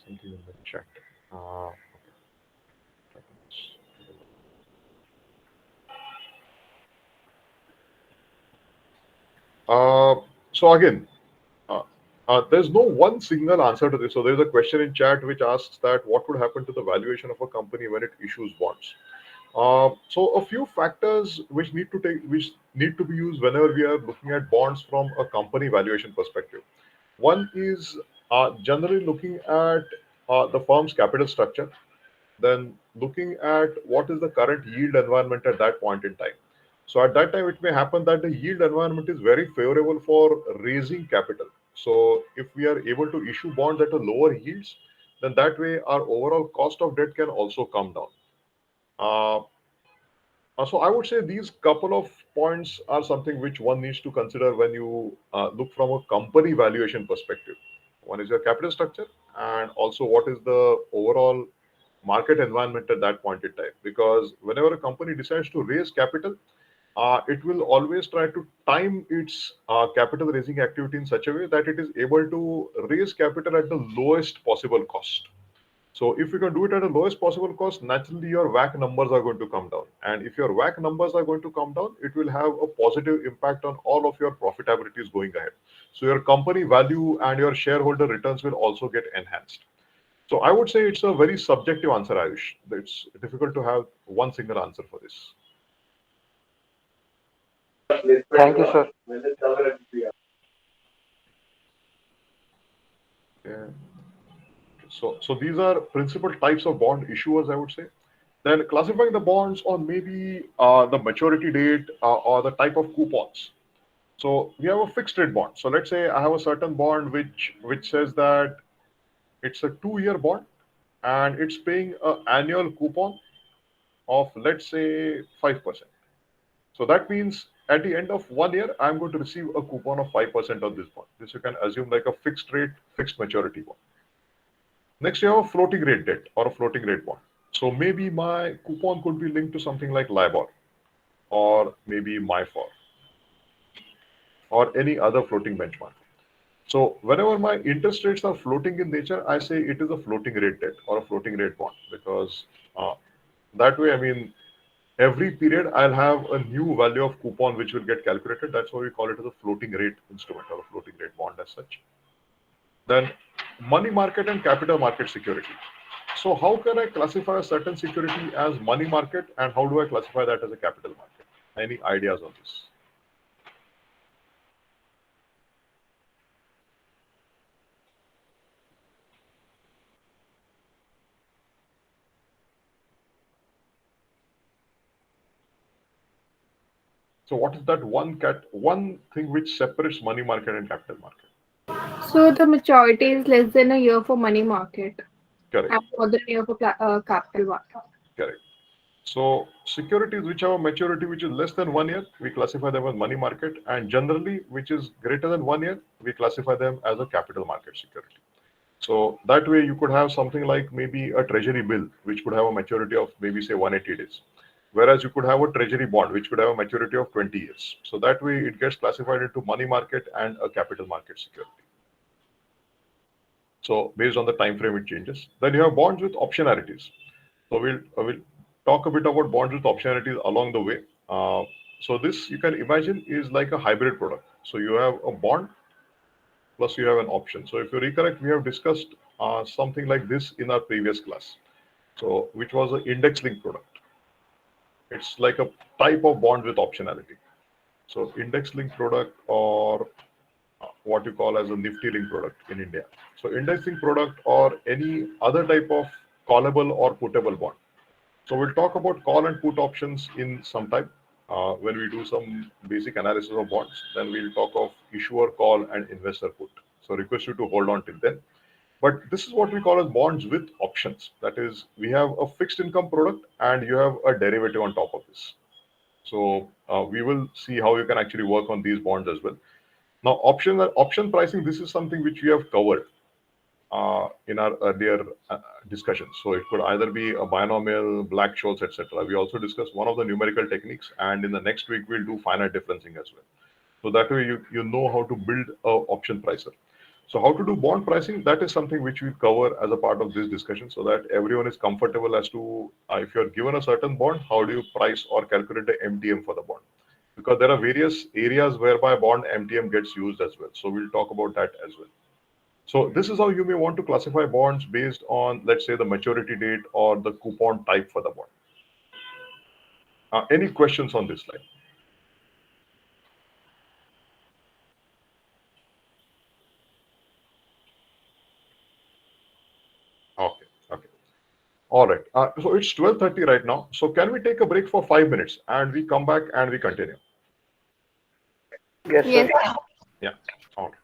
Something in the chat. Uh, Uh, so again, uh, there's no one single answer to this. So there's a question in chat which asks that what would happen to the valuation of a company when it issues bonds. So a few factors which need to be used whenever we are looking at bonds from a company valuation perspective. One is generally looking at the firm's capital structure, then looking at what is the current yield environment at that point in time. So at that time, it may happen that the yield environment is very favorable for raising capital. So if we are able to issue bonds at a lower yields, then that way our overall cost of debt can also come down. Uh, so I would say these couple of points are something which one needs to consider when you look from a company valuation perspective. One is your capital structure, and also what is the overall market environment at that point in time. Because whenever a company decides to raise capital, it will always try to time its capital raising activity in such a way that it is able to raise capital at the lowest possible cost. So if you can do it at the lowest possible cost, naturally your WACC numbers are going to come down. And if your WACC numbers are going to come down, it will have a positive impact on all of your profitabilities going ahead. So your company value and your shareholder returns will also get enhanced. So I would say it's a very subjective answer, Ayush. It's difficult to have one single answer for this. Thank you, sir. Yeah. So these are principal types of bond issuers, I would say. Then classifying the bonds on maybe the maturity date or the type of coupons. So we have a fixed rate bond. So let's say I have a certain bond which says that it's a 2-year bond and it's paying an annual coupon of, let's say, 5%. So that means at the end of 1 year, I'm going to receive a coupon of 5% on this bond. This you can assume like a fixed rate, fixed maturity bond. Next, you have a floating rate debt or a floating rate bond. So maybe my coupon could be linked to something like LIBOR, or maybe MIFOR or any other floating benchmark. So whenever my interest rates are floating in nature, I say it is a floating rate debt or a floating rate bond, because that way, I mean, every period I'll have a new value of coupon which will get calculated. That's why we call it as a floating rate instrument or a floating rate bond as such. Then money market and capital market security. So how can I classify a certain security as money market, and how do I classify that as a capital market? Any ideas on this? So what is that one thing which separates money market and capital market? So the maturity is less than a year for money market Correct, and more than a year for capital market. correct. So securities which have a maturity which is less than 1 year, we classify them as money market, and generally which is greater than 1 year, we classify them as a capital market security. So that way you could have something like maybe a treasury bill which could have a maturity of maybe say 180 days. Whereas you could have a treasury bond which could have a maturity of 20 years. So that way it gets classified into money market and a capital market security. So based on the time frame it changes. Then you have bonds with optionalities. So we'll talk a bit about bonds with optionalities along the way. So this you can imagine is like a hybrid product. So you have a bond plus you have an option. So if you recollect, we have discussed something like this in our previous class. So which was an index linked product. It's like a type of bond with optionality. So index linked product, or what you call as a Nifty link product in India. So index linked product or any other type of callable or puttable bond. So we'll talk about call and put options in some time when we do some basic analysis of bonds. Then we'll talk of issuer call and investor put. So request you to hold on till then. But this is what we call as bonds with options. That is, we have a fixed income product and you have a derivative on top of this. So we will see how you can actually work on these bonds as well. Now, option pricing, this is something which we have covered in our earlier discussions. So it could either be a binomial, Black-Scholes, etc. We also discussed one of the numerical techniques, and in the next week we'll do finite differencing as well. So that way you know how to build an option pricer. So how to do bond pricing, that is something which we cover as a part of this discussion, so that everyone is comfortable as to if you're given a certain bond, how do you price or calculate the MTM for the bond? Because there are various areas whereby bond MTM gets used as well. So we'll talk about that as well. So this is how you may want to classify bonds based on, let's say, the maturity date or the coupon type for the bond. Any questions on this slide? Okay, okay. All right. So it's 12:30 right now. So can we take a break for 5 minutes and we come back and we continue? Yes, Yes. sir. Yeah. All right.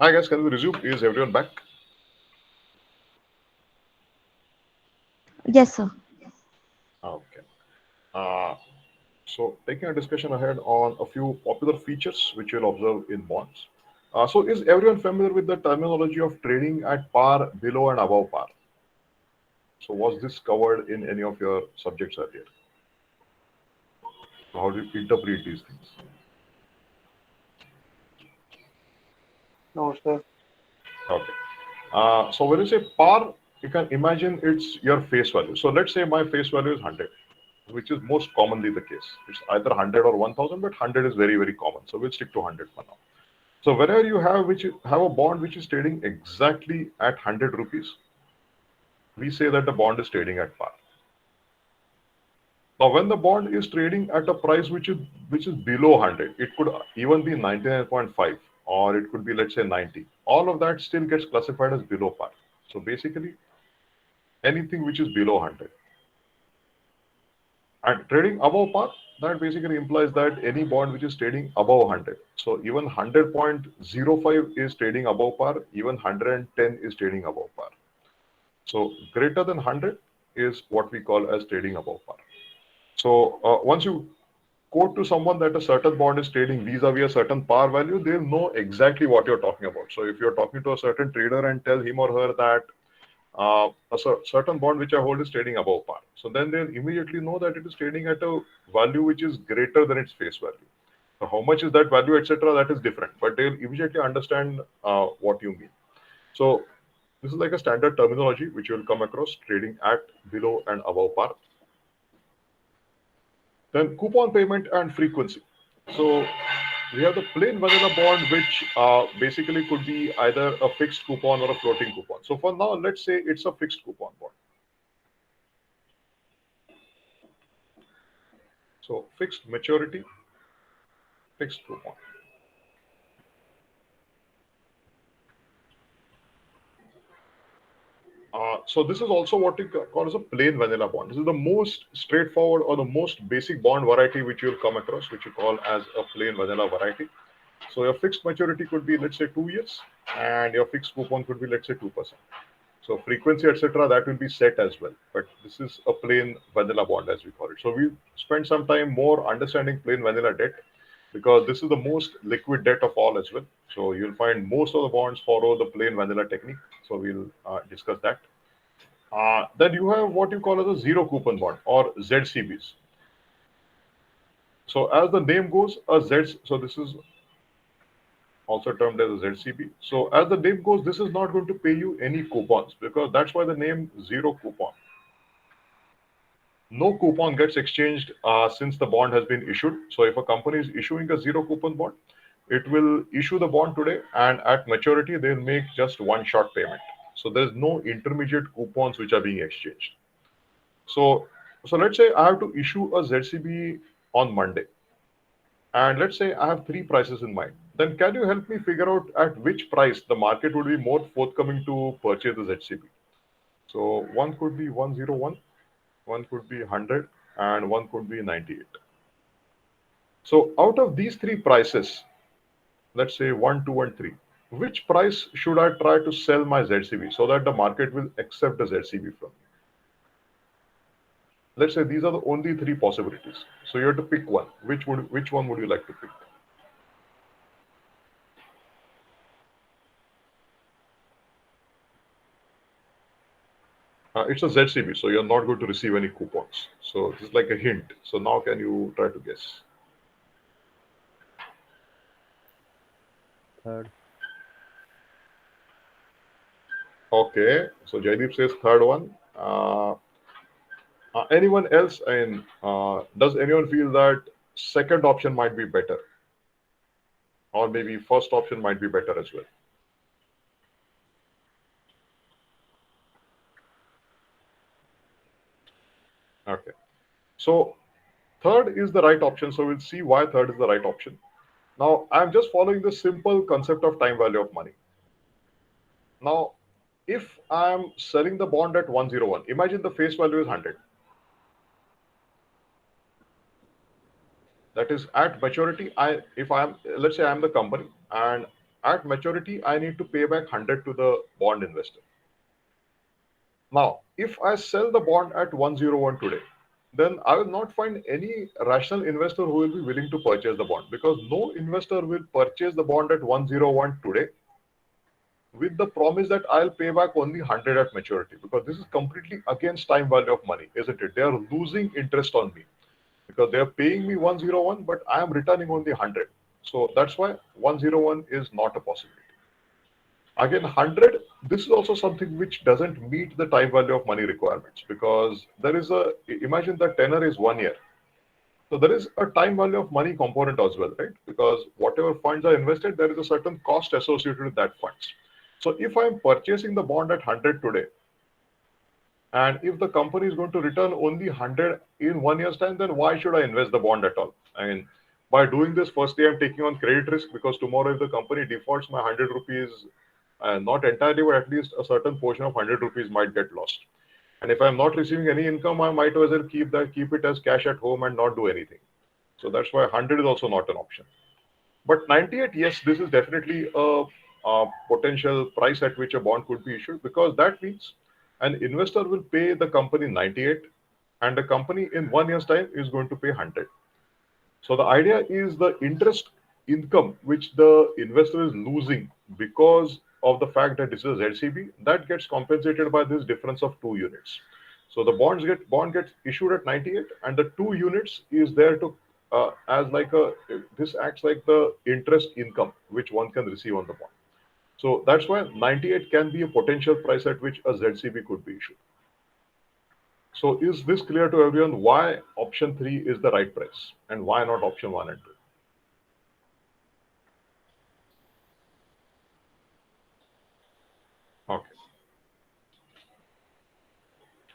Hi guys, can we resume? Is everyone back? Yes, sir. Okay. Uh, so taking a discussion ahead on a few popular features which you'll observe in bonds. So is everyone familiar with the terminology of trading at par, below and above par? So was this covered in any of your subjects earlier? So how do you interpret these things? No, sir. Okay. So when you say par, you can imagine it's your face value. So let's say my face value is 100, which is most commonly the case. It's either 100 or 1000, but 100 is very, very common. So we'll stick to 100 for now. So whenever you have a bond which is trading exactly at 100 rupees, we say that the bond is trading at par. Now, when the bond is trading at a price which is below 100, it could even be 99.5, or it could be, let's say, 90. All of that still gets classified as below par. So basically, anything which is below 100. And trading above par, that basically implies that any bond which is trading above 100. So even 100.05 is trading above par, even 110 is trading above par. So greater than 100 is what we call as trading above par. So once you quote to someone that a certain bond is trading vis-a-vis a certain par value, they'll know exactly what you're talking about. So if you're talking to a certain trader and tell him or her that certain bond which I hold is trading above par, so then they'll immediately know that it is trading at a value which is greater than its face value. So how much is that value, etc., that is different, but they'll immediately understand what you mean. So this is like a standard terminology which you will come across: trading at, below, and above par. Then coupon payment and frequency. So we have the plain vanilla bond, which basically could be either a fixed coupon or a floating coupon. So for now, let's say it's a fixed coupon bond. So fixed maturity, fixed coupon. So this is also what we call as a plain vanilla bond. This is the most straightforward or the most basic bond variety which you'll come across, which you call as a plain vanilla variety. So your fixed maturity could be, let's say, 2 years, and your fixed coupon could be, let's say, 2%. So frequency, etc., that will be set as well. But this is a plain vanilla bond, as we call it. So we spend some time more understanding plain vanilla debt, because this is the most liquid debt of all as well. So you'll find most of the bonds follow the plain vanilla technique. So we'll discuss that. Then you have what you call as a zero coupon bond, or ZCBs. So as the name goes, so this is also termed as a ZCB. So as the name goes, this is not going to pay you any coupons, because that's why the name zero coupon. No coupon gets exchanged since the bond has been issued. So if a company is issuing a zero coupon bond, it will issue the bond today, and at maturity they'll make just one shot payment. So there's no intermediate coupons which are being exchanged. So let's say I have to issue a ZCB on Monday, and let's say I have three prices in mind. Then can you help me figure out at which price the market would be more forthcoming to purchase the ZCB? So one could be 101, one could be 100, and one could be 98. So out of these three prices, let's say 1, 2, and 3, which price should I try to sell my ZCB so that the market will accept the ZCB from me? Let's say these are the only three possibilities. So you have to pick one. Which one would you like to pick? It's a ZCB, so you're not going to receive any coupons. So this is like a hint. So now can you try to guess? Third. Okay, so Jaideep says third one. Anyone else? And does anyone feel that second option might be better, or maybe first option might be better as well? Okay, so third is the right option. So we'll see why third is the right option. Now I'm just following the simple concept of time value of money. Now, if I'm selling the bond at 101, imagine the face value is 100. That is at maturity. If I'm, let's say I'm the company, and At maturity, I need to pay back 100 to the bond investor. Now, if I sell the bond at 101 today, then I will not find any rational investor who will be willing to purchase the bond, because no investor will purchase the bond at 101 today with the promise that I'll pay back only 100 at maturity, because this is completely against time value of money, isn't it? They are losing interest on me because they are paying me 101, but I am returning only 100. So that's why 101 is not a possibility. Again, 100, this is also something which doesn't meet the time value of money requirements, because there is a, imagine the tenor is 1 year. So there is a time value of money component as well, right? Because whatever funds are invested, there is a certain cost associated with that funds. So if I'm purchasing the bond at 100 today, and if the company is going to return only 100 in 1 year's time, then why should I invest the bond at all? I mean, by doing this, firstly, I'm taking on credit risk, because tomorrow if the company defaults, my 100 rupees, not entirely, but at least a certain portion of 100 rupees might get lost. And if I'm not receiving any income, I might as well keep it as cash at home and not do anything. So that's why 100 is also not an option. But 98, yes, this is definitely a potential price at which a bond could be issued, because that means an investor will pay the company 98, and the company in 1 year's time is going to pay 100. So the idea is the interest income which the investor is losing because of the fact that this is ZCB, that gets compensated by this difference of 2 units. So the bond gets issued at 98, and the 2 units is there to as like a, this acts like the interest income which one can receive on the bond. So that's why 98 can be a potential price at which a ZCB could be issued. So is this clear to everyone why option 3 is the right price and why not option 1 and 2? Okay.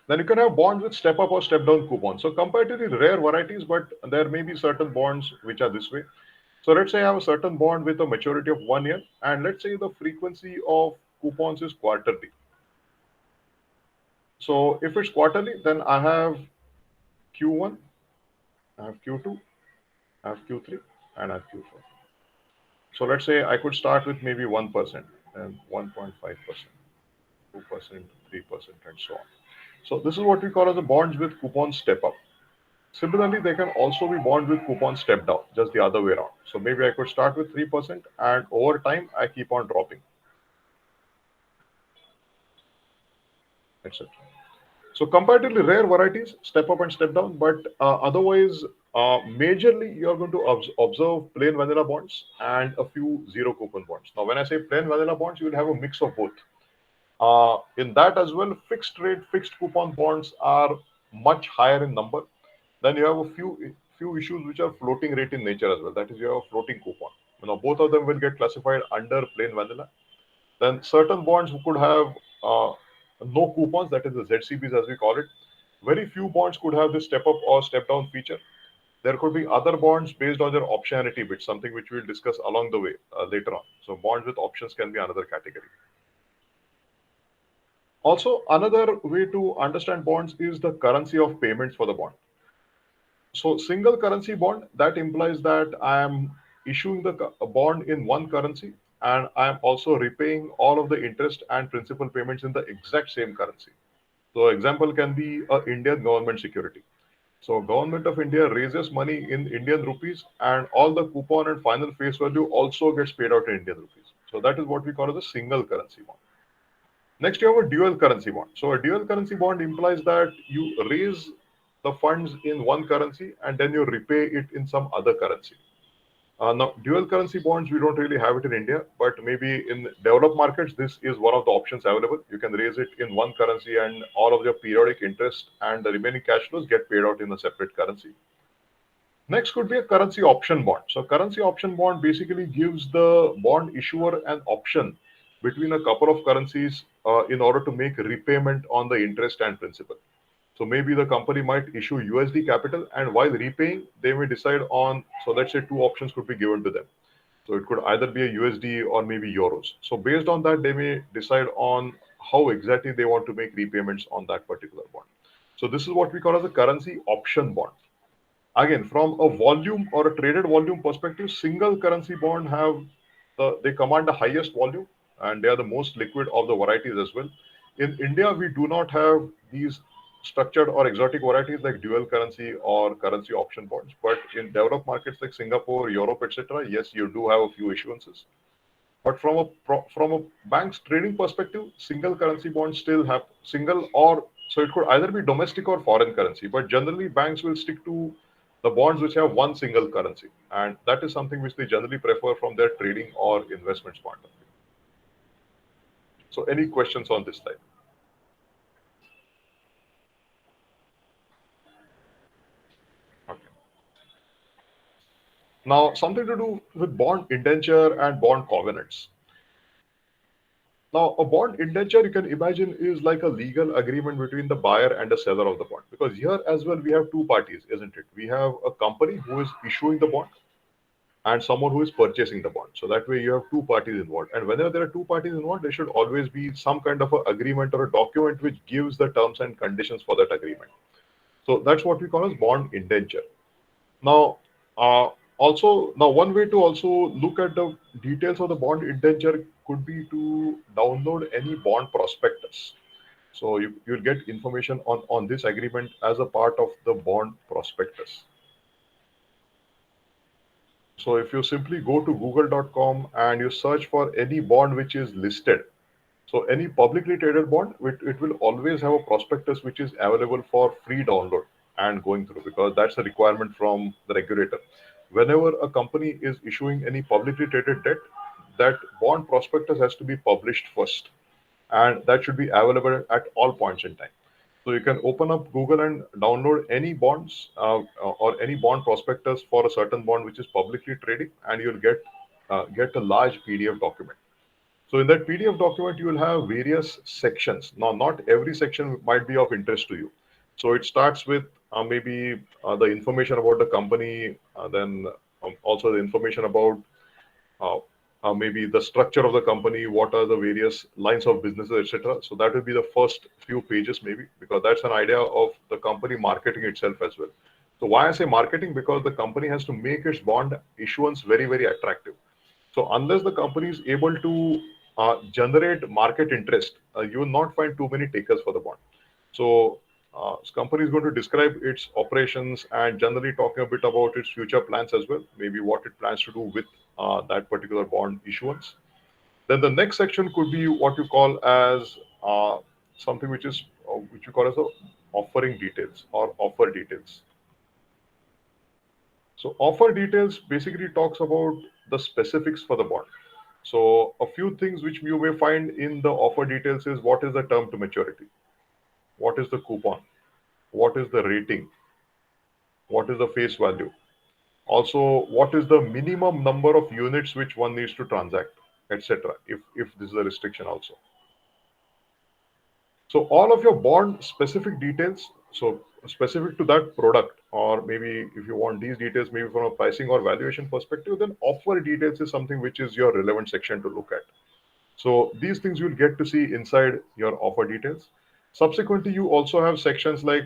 Then you can have bonds with step up or step down coupons. So comparatively rare varieties, but there may be certain bonds which are this way. So let's say I have a certain bond with a maturity of 1 year, and let's say the frequency of coupons is quarterly. So if it's quarterly, then I have Q1, I have Q2, I have Q3, and I have Q4. So let's say I could start with maybe 1% and 1.5%, 2%, 3%, and so on. So this is what we call as a bonds with coupon step up. Similarly, they can also be bonds with coupon step down, just the other way around. So maybe I could start with 3%, and over time I keep on dropping, etc. So comparatively rare varieties, step up and step down, but otherwise, majorly you're going to observe plain vanilla bonds and a few zero coupon bonds. Now, when I say plain vanilla bonds, you will have a mix of both. In that as well, fixed rate, fixed coupon bonds are much higher in number. Then you have a few issues which are floating rate in nature as well. That is, you have a floating coupon. Both of them will get classified under plain vanilla. Then certain bonds could have no coupons, that is the ZCBs as we call it. Very few bonds could have this step up or step down feature. There could be other bonds based on their optionality bit, something which we'll discuss along the way later on. So bonds with options can be another category. Also, another way to understand bonds is the currency of payments for the bond. So single currency bond, that implies that I am issuing the bond in one currency, and I am also repaying all of the interest and principal payments in the exact same currency. So example can be a Indian government security. So government of India raises money in Indian rupees, and all the coupon and final face value also gets paid out in Indian rupees. So that is what we call as a single currency bond. Next, you have a dual currency bond. So a dual currency bond implies that you raise the funds in one currency and then you repay it in some other currency. Now, dual currency bonds, we don't really have it in India, but maybe in developed markets, this is one of the options available. You can raise it in one currency and all of your periodic interest and the remaining cash flows get paid out in a separate currency. Next could be a currency option bond. So currency option bond basically gives the bond issuer an option between a couple of currencies in order to make repayment on the interest and principal. So maybe the company might issue USD capital, and while repaying, they may decide on, so let's say two options could be given to them. So it could either be a USD or maybe euros. So based on that, they may decide on how exactly they want to make repayments on that particular bond. So this is what we call as a currency option bond. Again, from a volume or a traded volume perspective, single currency bond have They command the highest volume, and they are the most liquid of the varieties as well. In India, we do not have these structured or exotic varieties like dual currency or currency option bonds. But in developed markets like Singapore, Europe, etc., yes, you do have a few issuances. But from a bank's trading perspective, single currency bonds still have single, or so it could either be domestic or foreign currency. But generally, banks will stick to the bonds which have one single currency, and that is something which they generally prefer from their trading or investments point of view. So, any questions on this slide? Okay. Now, something to do with bond indenture and bond covenants. Now, a bond indenture, you can imagine, is like a legal agreement between the buyer and the seller of the bond. Because here as well, we have two parties, isn't it? We have a company who is issuing the bond and someone who is purchasing the bond. So that way you have two parties involved. And whenever there are two parties involved, there should always be some kind of an agreement or a document which gives the terms and conditions for that agreement. So that's what we call as bond indenture. Now, uh, now one way to also look at the details of the bond indenture could be to download any bond prospectus. So you'll get information on this agreement as a part of the bond prospectus. So if you simply go to google.com and you search for any bond which is listed, so any publicly traded bond, it will always have a prospectus which is available for free download and going through, because that's a requirement from the regulator. Whenever a company is issuing any publicly traded debt, that bond prospectus has to be published first, and that should be available at all points in time. So you can open up Google and download any bonds or any bond prospectus for a certain bond which is publicly trading, and you'll get a large PDF document. So in that PDF document, you will have various sections. Now, not every section might be of interest to you. So it starts with maybe the information about the company, then also the information about uh, maybe the structure of the company, what are the various lines of businesses, etc. So that will be the first few pages, maybe, because that's an idea of the company marketing itself as well. So why I say marketing? Because the company has to make its bond issuance very, very attractive. So unless the company is able to generate market interest, you will not find too many takers for the bond. So company is going to describe its operations and generally talking a bit about its future plans as well, maybe what it plans to do with that particular bond issuance. Then the next section could be what you call as something which you call as a offering details or offer details. So offer details basically talks about the specifics for the bond. So a few things which you may find in the offer details is what is the term to maturity, what is the coupon, what is the rating, what is the face value, also what is the minimum number of units which one needs to transact, etc. If this is a restriction also. So all of your bond specific details, so specific to that product, or maybe if you want these details, maybe from a pricing or valuation perspective, then offer details is something which is your relevant section to look at. So these things you'll get to see inside your offer details. Subsequently, you also have sections like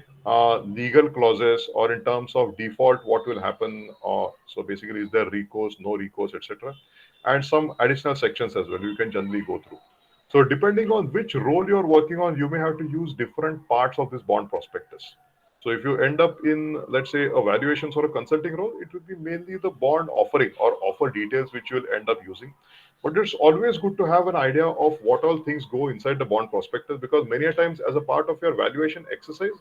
legal clauses, or in terms of default, what will happen. So basically, is there recourse, no recourse, etc. And some additional sections as well you can generally go through. So depending on which role you're working on, you may have to use different parts of this bond prospectus. So if you end up in, let's say, a valuations or a consulting role, it will be mainly the bond offering or offer details which you'll end up using. But it's always good to have an idea of what all things go inside the bond prospectus, because many a times as a part of your valuation exercise,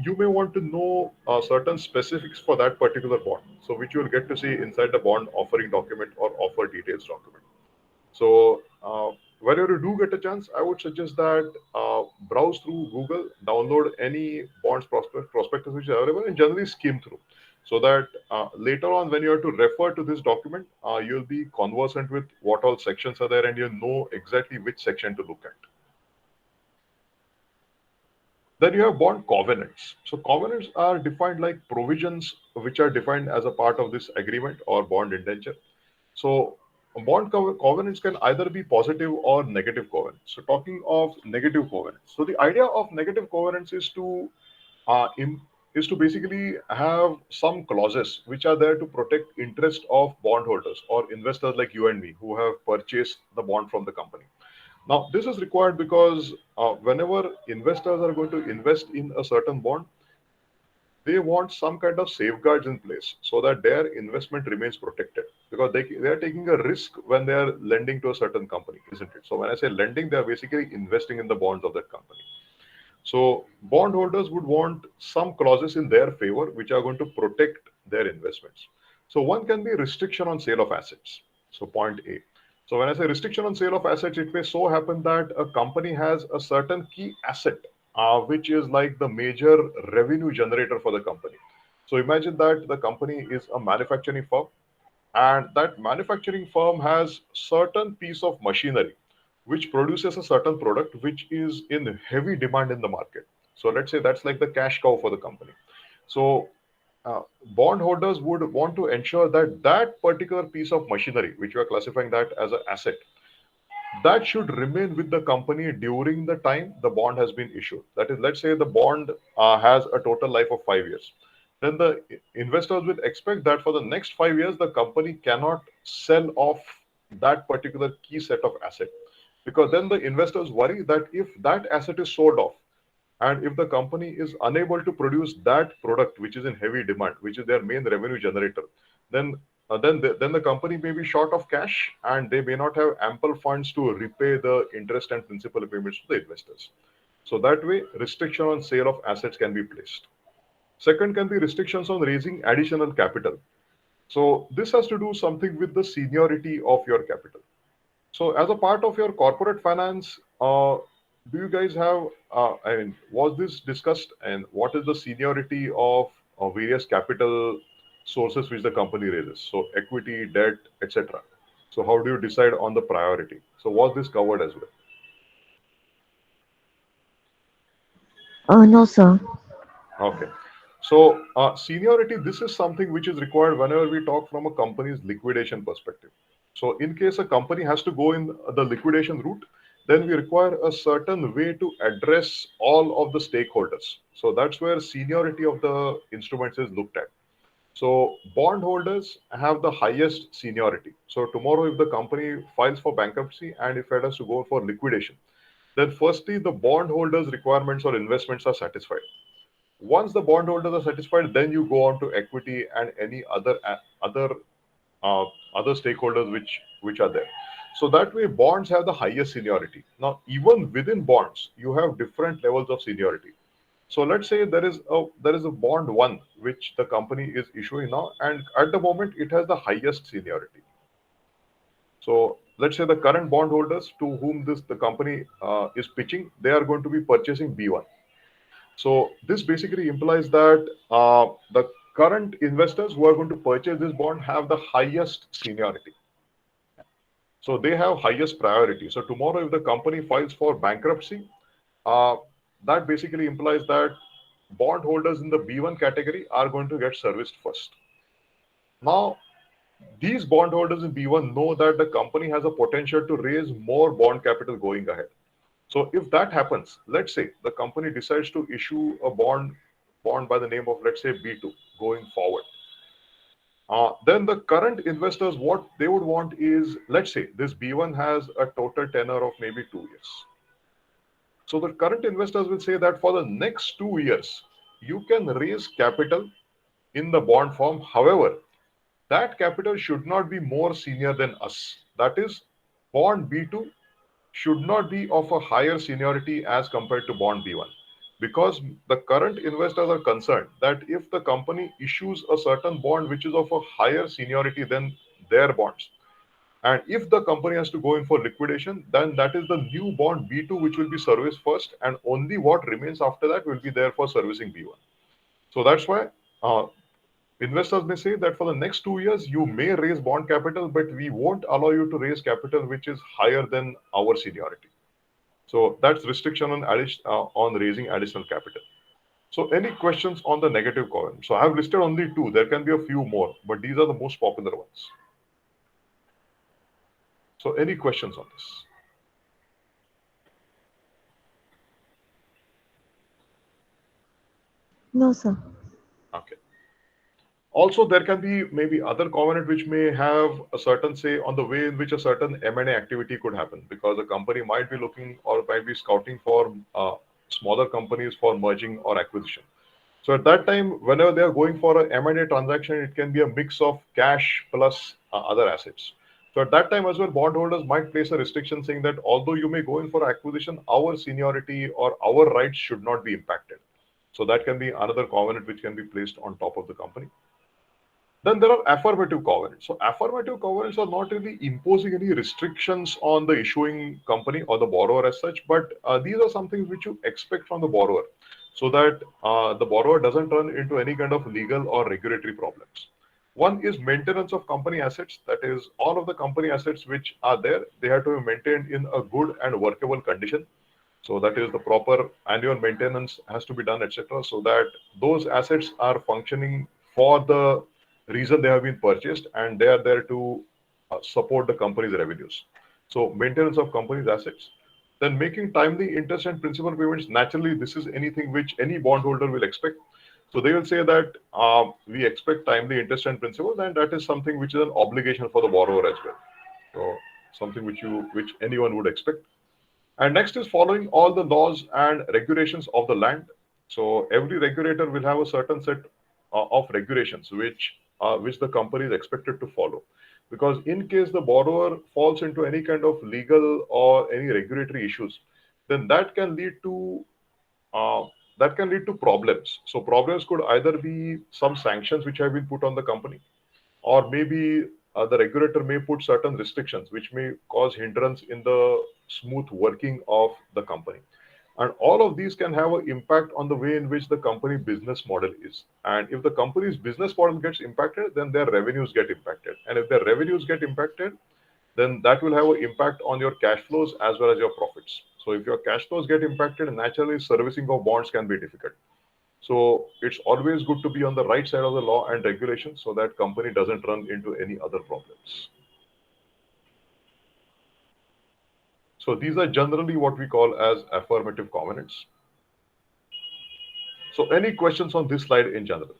you may want to know certain specifics for that particular bond. So which you will get to see inside the bond offering document or offer details document. So whenever you do get a chance, I would suggest that browse through Google, download any bonds prospectus which is available, and generally skim through, so that later on when you have to refer to this document, you'll be conversant with what all sections are there, and you know exactly which section to look at. Then you have bond covenants. So covenants are defined like provisions which are defined as a part of this agreement or bond indenture. So covenants can either be positive or negative covenants. So talking of negative covenants, so the idea of negative covenants is to is to basically have some clauses which are there to protect interest of bondholders or investors like you and me who have purchased the bond from the company. Now, this is required because whenever investors are going to invest in a certain bond, they want some kind of safeguards in place so that their investment remains protected, because they are taking a risk when they are lending to a certain company, isn't it? So when I say lending, they are basically investing in the bonds of that company. So bondholders would want some clauses in their favor which are going to protect their investments. So one can be restriction on sale of assets. So point A. So when I say restriction on sale of assets, it may so happen that a company has a certain key asset, which is like the major revenue generator for the company. So imagine that the company is a manufacturing firm, and that manufacturing firm has certain piece of machinery which produces a certain product which is in heavy demand in the market. So let's say that's like the cash cow for the company. So uh, bondholders would want to ensure that that particular piece of machinery, which we are classifying that as an asset, that should remain with the company during the time the bond has been issued. That is, let's say the bond has a total life of 5 years. Then the investors will expect that for the next 5 years, the company cannot sell off that particular key set of asset, because then the investors worry that if that asset is sold off, and if the company is unable to produce that product which is in heavy demand, which is their main revenue generator, then then the company may be short of cash and they may not have ample funds to repay the interest and principal payments to the investors. So that way, restriction on sale of assets can be placed. Second can be restrictions on raising additional capital. So this has to do something with the seniority of your capital. So, as a part of your corporate finance, do you guys have, I mean, was this discussed, and what is the seniority of various capital sources which the company raises? So, equity, debt, etc. So, how do you decide on the priority? So, was this covered as well? No, sir. Okay. So, seniority, this is something which is required whenever we talk from a company's liquidation perspective. So, in case a company has to go in the liquidation route, then we require a certain way to address all of the stakeholders. So, that's where seniority of the instruments is looked at. So, bondholders have the highest seniority. So, tomorrow, if the company files for bankruptcy and if it has to go for liquidation, then firstly, the bondholders' requirements or investments are satisfied. Once the bondholders are satisfied, then you go on to equity and any uh, other stakeholders which are there. So that way, bonds have the highest seniority. Now, even within bonds, you have different levels of seniority. So let's say there is a bond one which the company is issuing now, and at the moment it has the highest seniority. So let's say the current bondholders to whom this the company is pitching, they are going to be purchasing B1. So this basically implies that the current investors who are going to purchase this bond have the highest seniority. So they have highest priority. So tomorrow, if the company files for bankruptcy, uh, that basically implies that bondholders in the B1 category are going to get serviced first. Now, these bondholders in B1 know that the company has a potential to raise more bond capital going ahead. So if that happens, let's say the company decides to issue a bond by the name of, let's say, B2 going forward. Then the current investors, what they would want is, let's say this B1 has a total tenor of maybe 2 years. So the current investors will say that for the next 2 years, you can raise capital in the bond form. However, that capital should not be more senior than us. That is, bond B2 should not be of a higher seniority as compared to bond B1, because the current investors are concerned that if the company issues a certain bond which is of a higher seniority than their bonds, and if the company has to go in for liquidation, then that is the new bond B2 which will be serviced first, and only what remains after that will be there for servicing B1. So that's why uh, investors may say that for the next 2 years, you may raise bond capital, but we won't allow you to raise capital which is higher than our seniority. So that's restriction on on raising additional capital. So any questions on the negative column? So I have listed only two. There can be a few more, but these are the most popular ones. So any questions on this? No, sir. Okay. Also, there can be maybe other covenant which may have a certain say on the way in which a certain M&A activity could happen, because a company might be looking or might be scouting for smaller companies for merging or acquisition. So at that time, whenever they are going for a M&A transaction, it can be a mix of cash plus other assets. So at that time as well, bondholders might place a restriction saying that although you may go in for acquisition, our seniority or our rights should not be impacted. So that can be another covenant which can be placed on top of the company. Then there are affirmative covenants. So affirmative covenants are not really imposing any restrictions on the issuing company or the borrower as such, but these are some things which you expect from the borrower, so that the borrower doesn't run into any kind of legal or regulatory problems. One is maintenance of company assets. That is, all of the company assets which are there, they have to be maintained in a good and workable condition. So that is, the proper annual maintenance has to be done, etc., so that those assets are functioning for the reason they have been purchased, and they are there to support the company's revenues. So maintenance of company's assets. Then making timely interest and principal payments. Naturally, this is anything which any bondholder will expect. So they will say that we expect timely interest and principal, and that is something which is an obligation for the borrower as well. So something which anyone would expect. And next is following all the laws and regulations of the land. So every regulator will have a certain set of regulations which the company is expected to follow. Because in case the borrower falls into any kind of legal or any regulatory issues, then uh, that can lead to problems. So problems could either be some sanctions which have been put on the company, or maybe the regulator may put certain restrictions which may cause hindrance in the smooth working of the company. And all of these can have an impact on the way in which the company business model is. And if the company's business model gets impacted, then their revenues get impacted. And if their revenues get impacted, then that will have an impact on your cash flows as well as your profits. So if your cash flows get impacted, naturally servicing of bonds can be difficult. So it's always good to be on the right side of the law and regulation, so that company doesn't run into any other problems. So these are generally what we call as affirmative covenants. So any questions on this slide in general?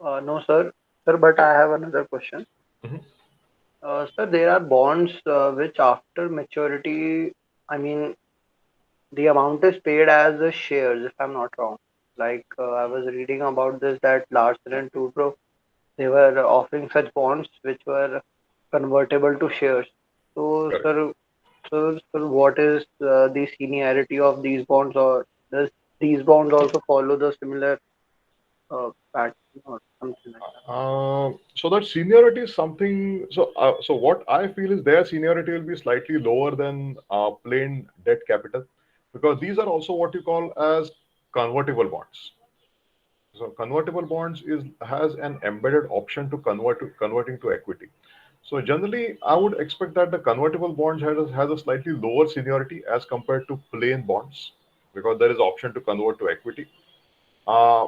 No, sir. Sir, but I have another question. Mhm. Sir, there are bonds which after maturity, I mean, the amount is paid as a shares, if I'm not wrong. Like I was reading about this that Larsen and Toubro, they were offering such bonds which were convertible to shares. So, Correct. sir, what is the seniority of these bonds, or does these bonds also follow the similar pattern or something like that? So that seniority is something. So what I feel is their seniority will be slightly lower than plain debt capital, because these are also what you call as convertible bonds. So convertible bonds is has an embedded option to converting to equity. So generally, I would expect that the convertible bonds has a slightly lower seniority as compared to plain bonds, because there is option to convert to equity. Uh,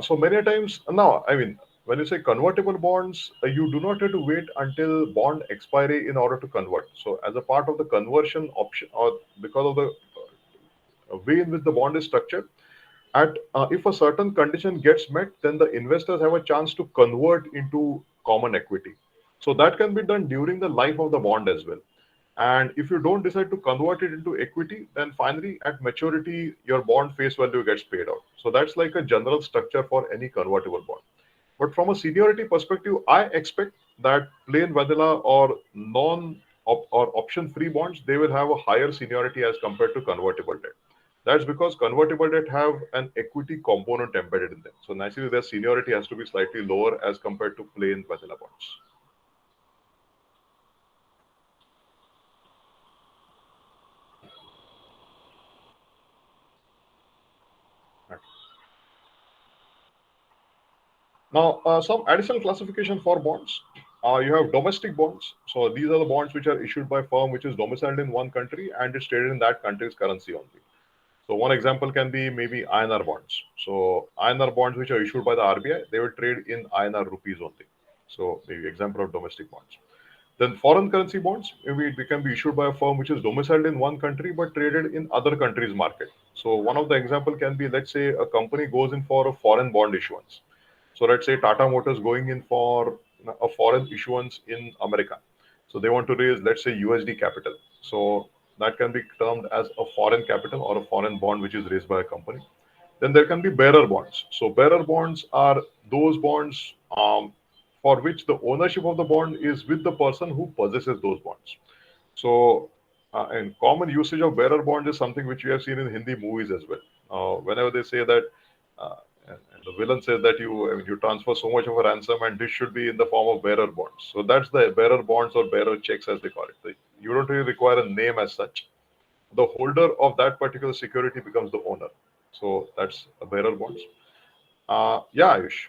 so many times now, I mean, when you say convertible bonds, you do not have to wait until bond expiry in order to convert. So as a part of the conversion option, or because of the way in which the bond is structured, at if a certain condition gets met, then the investors have a chance to convert into common equity. So that can be done during the life of the bond as well. And if you don't decide to convert it into equity, then finally at maturity your bond face value gets paid out. So that's like a general structure for any convertible bond. But from a seniority perspective, I expect that plain vanilla or non or option free bonds, they will have a higher seniority as compared to convertible debt. That's because convertible debt have an equity component embedded in them. So naturally their seniority has to be slightly lower as compared to plain vanilla bonds. Right. Now, some additional classification for bonds. You have domestic bonds. So these are the bonds which are issued by firm which is domiciled in one country and is traded in that country's currency only. So one example can be maybe INR bonds. So INR bonds which are issued by the RBI, they will trade in INR rupees only. So maybe example of domestic bonds. Then foreign currency bonds, maybe it can be issued by a firm which is domiciled in one country but traded in other countries' market. So one of the example can be, let's say a company goes in for a foreign bond issuance. So let's say Tata Motors going in for a foreign issuance in America. So they want to raise, let's say, USD capital. So that can be termed as a foreign capital or a foreign bond which is raised by a company. Then there can be bearer bonds. So bearer bonds are those bonds for which the ownership of the bond is with the person who possesses those bonds. So, and common usage of bearer bond is something which we have seen in Hindi movies as well. Whenever they say that, and the villain says that I mean, you transfer so much of a ransom, and this should be in the form of bearer bonds. So that's the bearer bonds or bearer checks as they call it. You don't really require a name as such. The holder of that particular security becomes the owner. So that's a bearer bonds. Yeah, Ayush.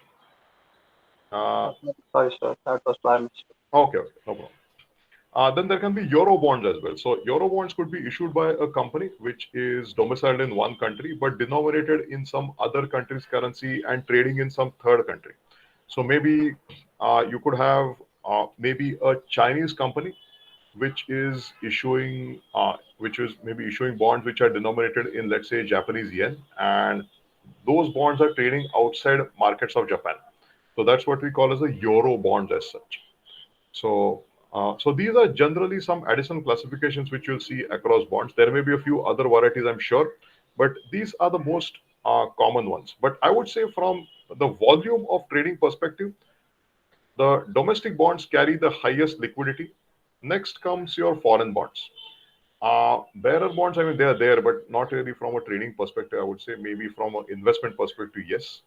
Sorry, sir. That was my mistake. Okay, okay, no problem. Then there can be euro bonds as well. So euro bonds could be issued by a company which is domiciled in one country but denominated in some other country's currency and trading in some third country. So maybe you could have maybe a Chinese company which is maybe issuing bonds which are denominated in, let's say, Japanese yen, and those bonds are trading outside markets of Japan. So that's what we call as a euro bonds as such. So these are generally some additional classifications which you'll see across bonds. There may be a few other varieties, I'm sure, but these are the most common ones. But I would say from the volume of trading perspective, the domestic bonds carry the highest liquidity. Next comes your foreign bonds. Bearer bonds, I mean, they are there, but not really from a trading perspective. I would say maybe from an investment perspective, yes.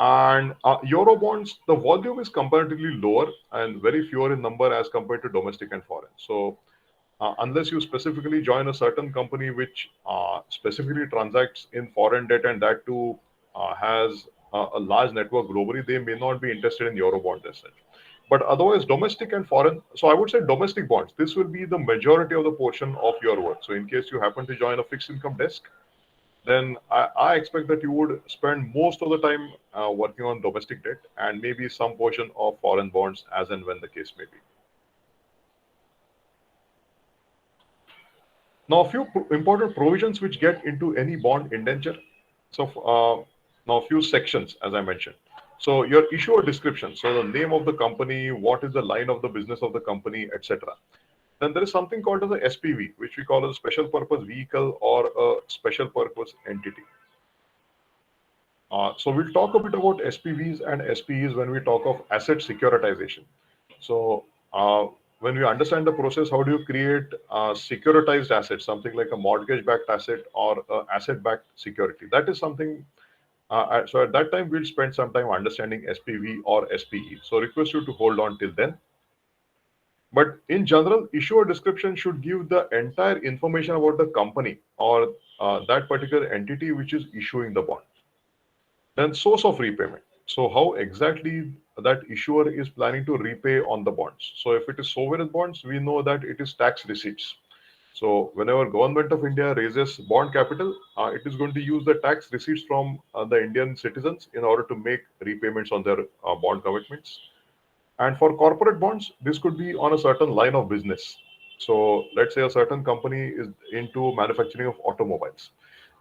And euro bonds, the volume is comparatively lower and very fewer in number as compared to domestic and foreign. So unless you specifically join a certain company which specifically transacts in foreign debt and that too has a large network globally, they may not be interested in euro bonds as such. But otherwise, domestic and foreign. So I would say domestic bonds. This will be the majority of the portion of your work. So in case you happen to join a fixed income desk, then I expect that you would spend most of the time working on domestic debt and maybe some portion of foreign bonds as and when the case may be. Now, a few important provisions which get into any bond indenture. So now a few sections, as I mentioned. So your issuer description, so the name of the company, what is the line of the business of the company, etc. Then there is something called as a SPV, which we call as a special purpose vehicle or a special purpose entity. So we'll talk a bit about SPVs and SPEs when we talk of asset securitization. So when we understand the process, how do you create securitized assets, something like a mortgage-backed asset or asset-backed security? That is something. So at that time, we'll spend some time understanding SPV or SPE. So request you to hold on till then. But in general, issuer description should give the entire information about the company or that particular entity which is issuing the bond. Then source of repayment. So how exactly that issuer is planning to repay on the bonds. So if it is sovereign bonds, we know that it is tax receipts. So whenever government of India raises bond capital, it is going to use the tax receipts from the Indian citizens in order to make repayments on their bond commitments. And for corporate bonds, this could be on a certain line of business. So let's say a certain company is into manufacturing of automobiles.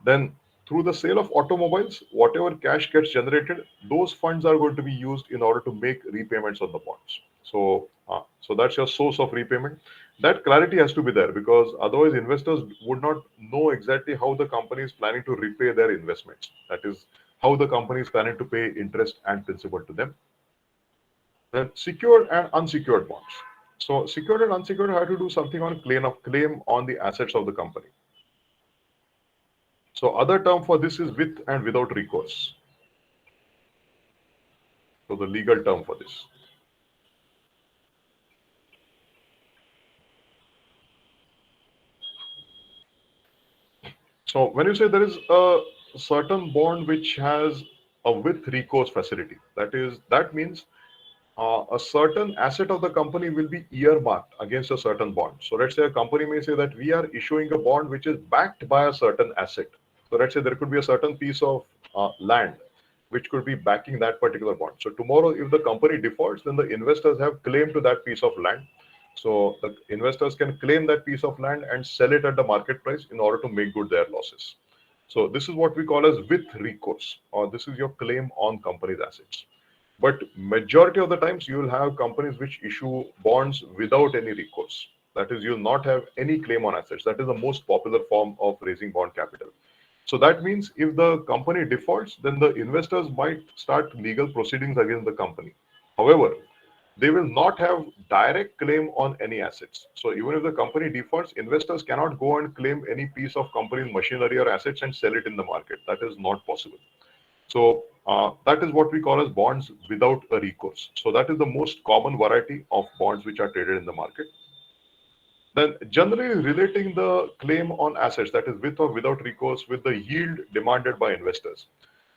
Then through the sale of automobiles, whatever cash gets generated, those funds are going to be used in order to make repayments on the bonds. So that's your source of repayment. That clarity has to be there because otherwise investors would not know exactly how the company is planning to repay their investments. That is how the company is planning to pay interest and principal to them. Then secured and unsecured bonds. So secured and unsecured have to do something on claim on the assets of the company. So other term for this is with and without recourse. So the legal term for this. So when you say there is a certain bond which has a with recourse facility, that means a certain asset of the company will be earmarked against a certain bond. So let's say a company may say that we are issuing a bond which is backed by a certain asset. So let's say there could be a certain piece of land which could be backing that particular bond. So tomorrow, if the company defaults, then the investors have claim to that piece of land. So the investors can claim that piece of land and sell it at the market price in order to make good their losses. So this is what we call as with recourse, or this is your claim on company's assets. But majority of the times you will have companies which issue bonds without any recourse. That is, you'll not have any claim on assets. That is the most popular form of raising bond capital. So that means if the company defaults, then the investors might start legal proceedings against the company. However, they will not have direct claim on any assets. So even if the company defaults, investors cannot go and claim any piece of company's machinery or assets and sell it in the market. That is not possible. So that is what we call as bonds without a recourse. So that is the most common variety of bonds which are traded in the market. Then generally relating the claim on assets, that is with or without recourse, with the yield demanded by investors.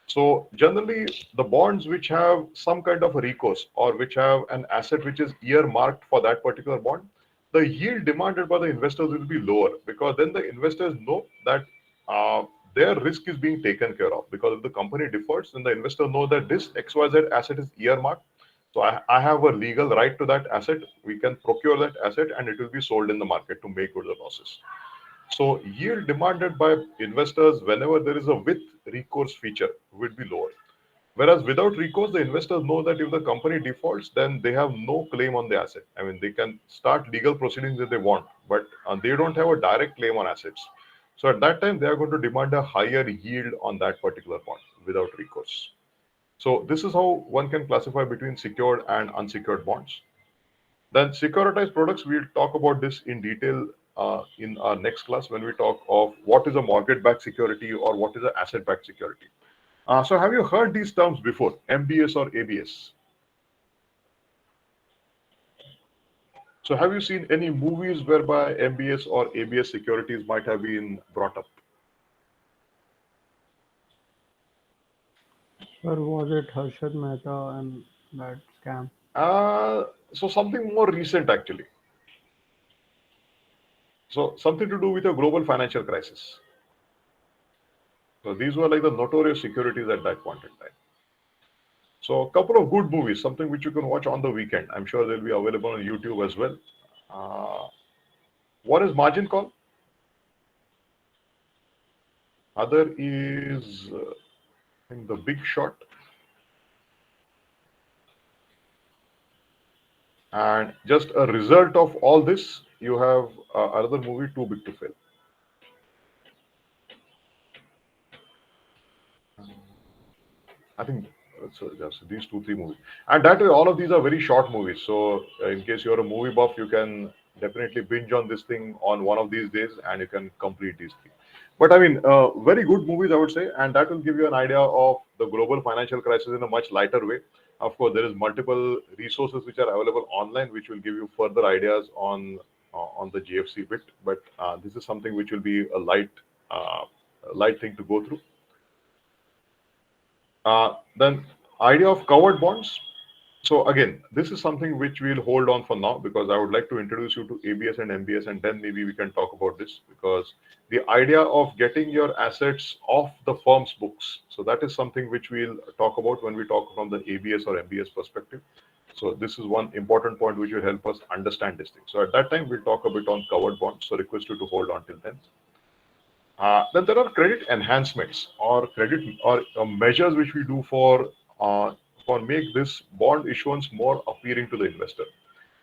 So generally, the bonds which have some kind of a recourse or which have an asset which is earmarked for that particular bond, the yield demanded by the investors will be lower, because then the investors know that uh, their risk is being taken care of. Because if the company defaults, then the investor know that this XYZ asset is earmarked. So I have a legal right to that asset. We can procure that asset and it will be sold in the market to make good the losses. So yield demanded by investors whenever there is a with recourse feature will be lower. Whereas without recourse, the investors know that if the company defaults, then they have no claim on the asset. I mean, they can start legal proceedings if they want, but they don't have a direct claim on assets. So at that time, they are going to demand a higher yield on that particular bond without recourse. So this is how one can classify between secured and unsecured bonds. Then securitized products, we'll talk about this in detail in our next class when we talk of what is a mortgage-backed security or what is an asset-backed security. So have you heard these terms before, MBS or ABS? So have you seen any movies whereby MBS or ABS securities might have been brought up? Or was it Harshad Mehta and that scam? So something more recent actually. So something to do with a global financial crisis. So these were like the notorious securities at that point in time. So a couple of good movies, something which you can watch on the weekend. I'm sure they'll be available on YouTube as well. Uh, what is Margin Call? Other is, I think, The Big Short. And just a result of all this, you have another movie, Too Big to Fail. I think so. Just these two, three movies, and that way, all of these are very short movies. So, in case you're a movie buff, you can definitely binge on this thing on one of these days, and you can complete these three. But I mean, very good movies, I would say, and that will give you an idea of the global financial crisis in a much lighter way. Of course, there is multiple resources which are available online, which will give you further ideas on the GFC bit. But this is something which will be a light thing to go through. Then idea of covered bonds. So again, this is something which we'll hold on for now because I would like to introduce you to ABS and MBS, and then maybe we can talk about this because the idea of getting your assets off the firm's books. So that is something which we'll talk about when we talk from the ABS or MBS perspective. So this is one important point which will help us understand this thing. So at that time, we'll talk a bit on covered bonds. So request you to hold on till then. Then there are credit enhancements or credit or measures which we do for make this bond issuance more appealing to the investor.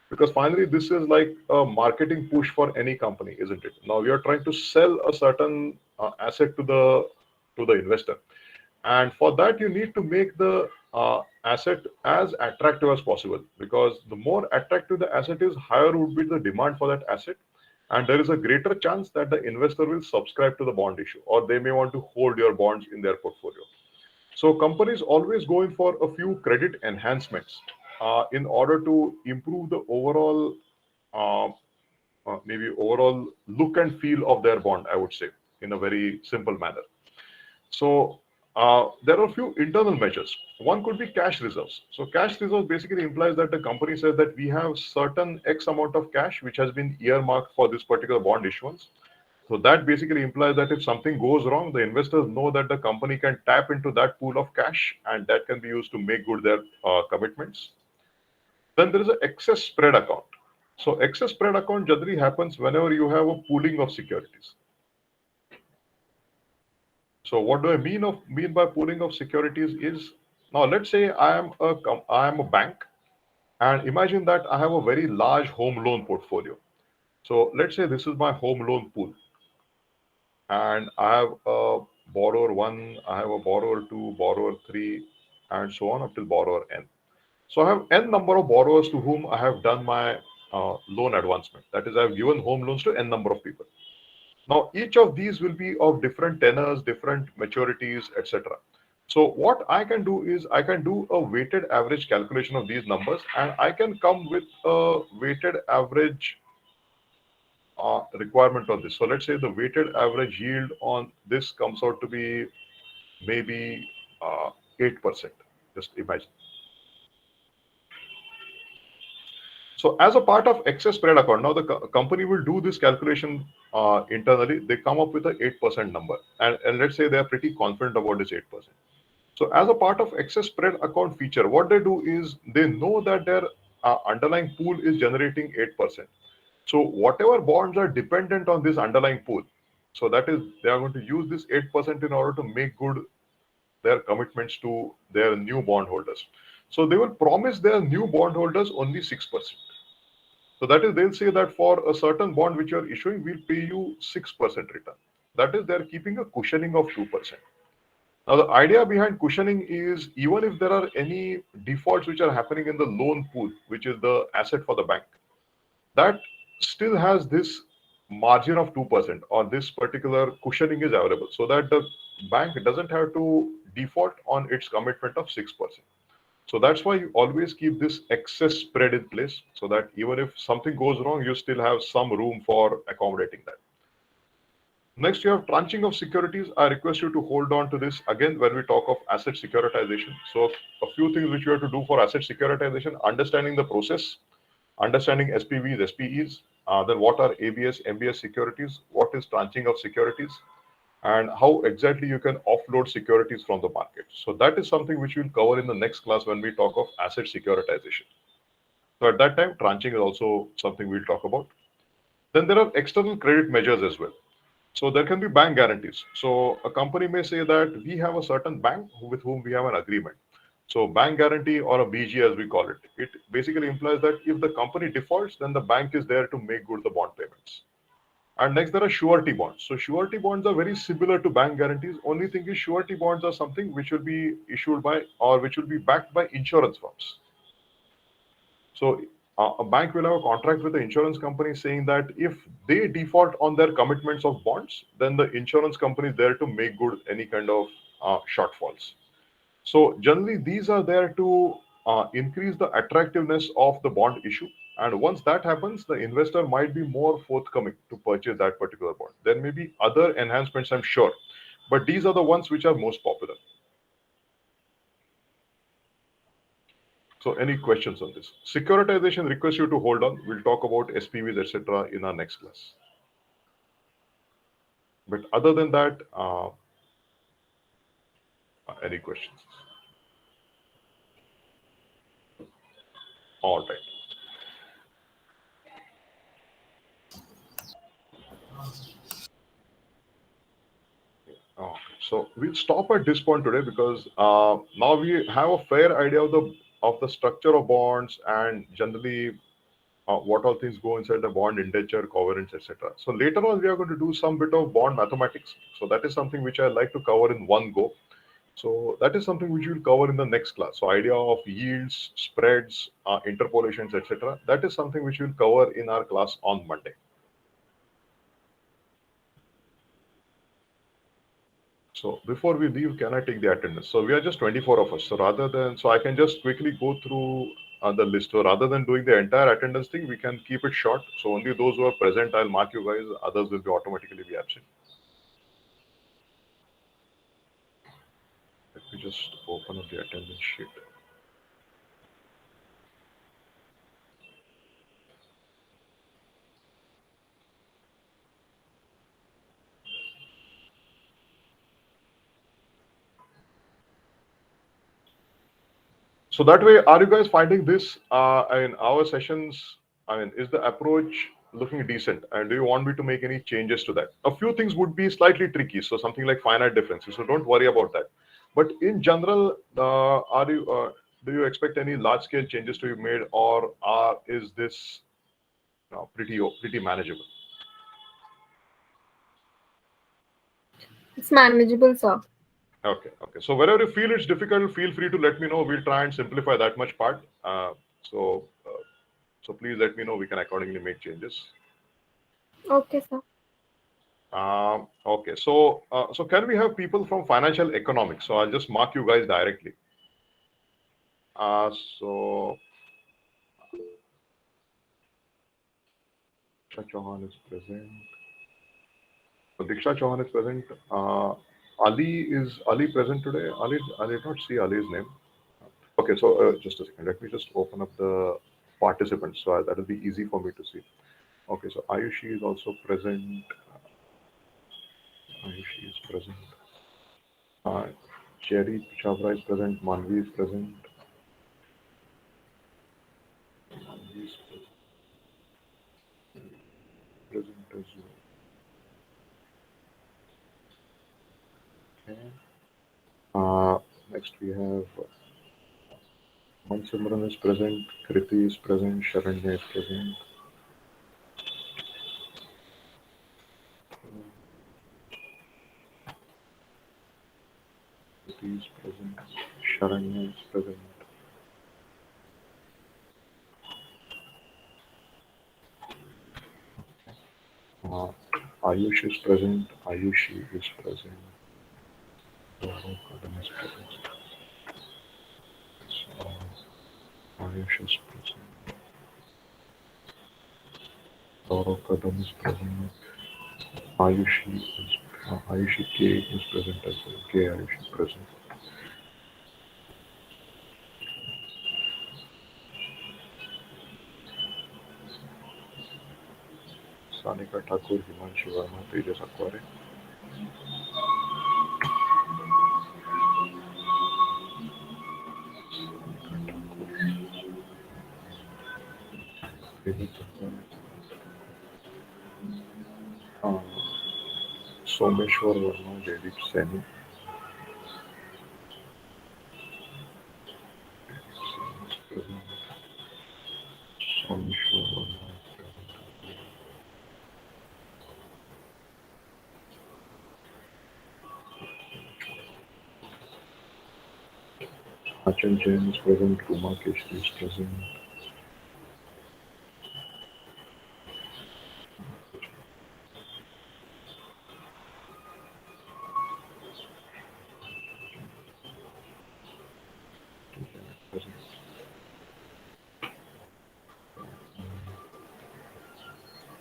Because finally, this is like a marketing push for any company, isn't it? Now we are trying to sell a certain asset to the investor, and for that you need to make the asset as attractive as possible. Because the more attractive the asset is, higher would be the demand for that asset, and there is a greater chance that the investor will subscribe to the bond issue, or they may want to hold your bonds in their portfolio. So companies always go in for a few credit enhancements in order to improve the overall, uh, maybe overall look and feel of their bond, I would say, in a very simple manner. So there are a few internal measures. One could be cash reserves. So cash reserves basically implies that the company says that we have certain X amount of cash which has been earmarked for this particular bond issuance. So that basically implies that if something goes wrong, the investors know that the company can tap into that pool of cash and that can be used to make good their commitments. Then there is an excess spread account. So excess spread account generally happens whenever you have a pooling of securities. So what do I mean by pooling of securities is, now let's say I am a bank, and imagine that I have a very large home loan portfolio. So let's say this is my home loan pool, and I have a borrower one, I have a borrower two, borrower three, and so on up till borrower n. So I have n number of borrowers to whom I have done my loan advancement. That is, I have given home loans to n number of people. Now, each of these will be of different tenors, different maturities, etc. So what I can do is I can do a weighted average calculation of these numbers, and I can come with a weighted average requirement on this. So let's say the weighted average yield on this comes out to be maybe 8%. Just imagine. So as a part of excess spread account, now the company will do this calculation internally. They come up with an 8% number, and let's say they are pretty confident about this 8%. So as a part of excess spread account feature, what they do is they know that their underlying pool is generating 8%. So whatever bonds are dependent on this underlying pool, so that is they are going to use this 8% in order to make good their commitments to their new bondholders. So they will promise their new bondholders only 6%. So that is, they'll say that for a certain bond which you are issuing, we'll pay you 6% return. That is, they're keeping a cushioning of 2%. Now, the idea behind cushioning is even if there are any defaults which are happening in the loan pool, which is the asset for the bank, that still has this margin of 2%, or this particular cushioning is available, so that the bank doesn't have to default on its commitment of 6%. So that's why you always keep this excess spread in place, so that even if something goes wrong, you still have some room for accommodating that. Next, you have tranching of securities. I request you to hold on to this again when we talk of asset securitization. So a few things which you have to do for asset securitization: understanding the process, understanding SPVs, SPEs, then what are ABS, MBS securities, what is tranching of securities, and how exactly you can offload securities from the market. So that is something which we'll cover in the next class when we talk of asset securitization. So at that time, tranching is also something we'll talk about. Then there are external credit measures as well. So there can be bank guarantees. So a company may say that we have a certain bank with whom we have an agreement. So bank guarantee, or a BG as we call it, it basically implies that if the company defaults, then the bank is there to make good the bond payments. And next, there are surety bonds. So surety bonds are very similar to bank guarantees. Only thing is, surety bonds are something which will be issued by, or which will be backed by, insurance firms. So a bank will have a contract with the insurance company saying that if they default on their commitments of bonds, then the insurance company is there to make good any kind of shortfalls. So generally, these are there to increase the attractiveness of the bond issue. And once that happens, the investor might be more forthcoming to purchase that particular bond. There may be other enhancements, I'm sure, but these are the ones which are most popular. So any questions on this? Securitization request you to hold on. We'll talk about SPVs, etc. in our next class. But other than that, any questions? All right. So we'll stop at this point today, because now we have a fair idea of the structure of bonds, and generally what all things go inside the bond, indenture, covenants, etc. So later on, we are going to do some bit of bond mathematics. So that is something which I like to cover in one go. So that is something which we'll cover in the next class. So idea of yields, spreads, interpolations, etc. That is something which we'll cover in our class on Monday. So before we leave, can I take the attendance? So we are just 24 of us. So I can just quickly go through the list. So rather than doing the entire attendance thing, we can keep it short. So only those who are present, I'll mark you guys. Others will be automatically be absent. Let me just open up the attendance sheet. So that way, are you guys finding this in our sessions I mean, is the approach looking decent? And do you want me to make any changes to that? A few things would be slightly tricky, so something like finite differences. So don't worry about that. But in general, do you expect any large scale changes to be made, or is this pretty manageable? It's manageable, sir. Okay, okay. So wherever you feel it's difficult, feel free to let me know. We'll try and simplify that much part. So, so please let me know. We can accordingly make changes. Okay, sir. Okay, so can we have people from financial economics? So I'll just mark you guys directly. So Diksha Chauhan is present. So Diksha Chauhan is present. Is Ali present today? I did not see Ali's name. Okay, so just a second. Let me just open up the participants, so that will be easy for me to see. Okay, so Ayushi is also present. Ayushi is present. Jerry Chabra is present. Manvi is present. Manvi is present as well. Okay. Next we have Mansimran is present. Kriti is present. Sharanya is present. Kriti is present. Sharanya is present. Uh, Ayush is present. Ayushi is present. Gaurav Kadam is present. So, Ayush is present. Gaurav Kadam is present. Ayushi is Ayushi K is present as well. K Ayushi is present. Sanika Thakur, Himanshu Verma, Tejas Akware. Tejas Akware. Uh, Someshwar Verma, Jaideep Saini. Is present. Someshwar Verma is present. Achal Jain is present. Ruma Keshri is present. Present.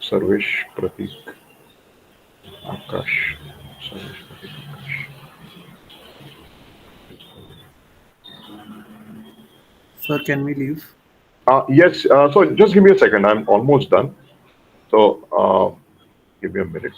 Sarvesh Pratik. Akash. Sarvesh Pratik Akash. Sir, can we leave? Yes, so just give me a second. I'm almost done. So give me a minute.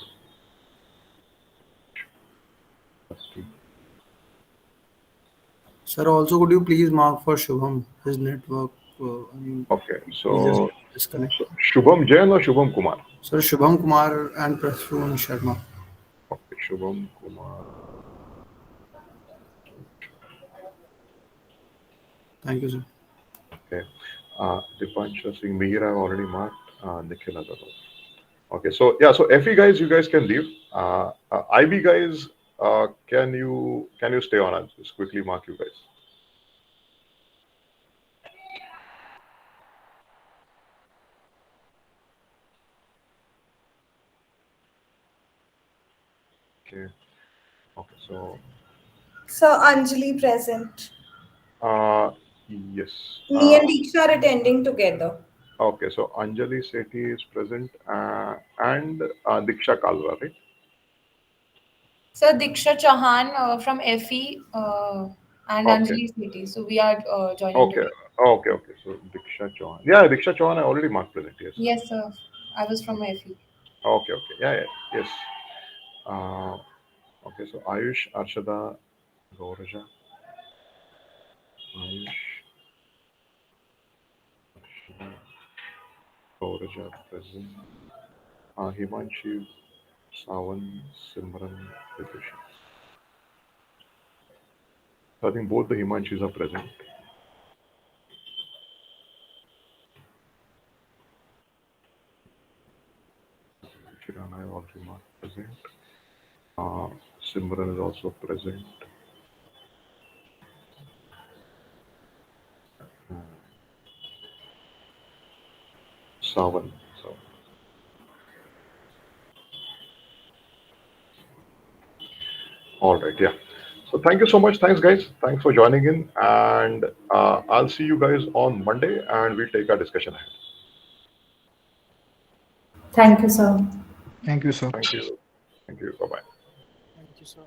Sir, also could you please mark for Shubham? His network, Okay, he just so, disconnected. Shubham Jain or Shubham Kumar? Sir, Shubham Kumar and Prasoon Sharma. Okay, Shubham Kumar. Thank you, sir. Okay, Dipansha Singh Mihir I've already marked. Nikhil Agarwal. Okay, so yeah, so FE guys, you guys can leave. IB guys, can you stay on? I'll just quickly mark you guys. Okay, okay, so So Anjali present. yes. Me and Diksha are attending together. Okay, so Anjali Sethi is present and Diksha Kalra, right? So Diksha Chauhan from FE and Okay, Anjali Sethi. So we are joining okay, together. okay. So Diksha Chauhan. Yeah, Diksha Chauhan I already marked present, yes. Yes, sir. I was from FE. Okay. Yeah, yes. Uh, okay, so Ayush, Arshada, Gauraja, Ayush, Arshada, Sauraj are present. Himanshi, Sawan, Simran, Dipesh. I think both the Himanshis are present. Kirana is also not present. Simran is also present. Sawan. All right, yeah. So thank you so much. Thanks, guys. Thanks for joining in. And I'll see you guys on Monday and we'll take our discussion ahead. Thank you, sir. Thank you, sir. Thank you. Thank you. Bye bye. Thank you, sir.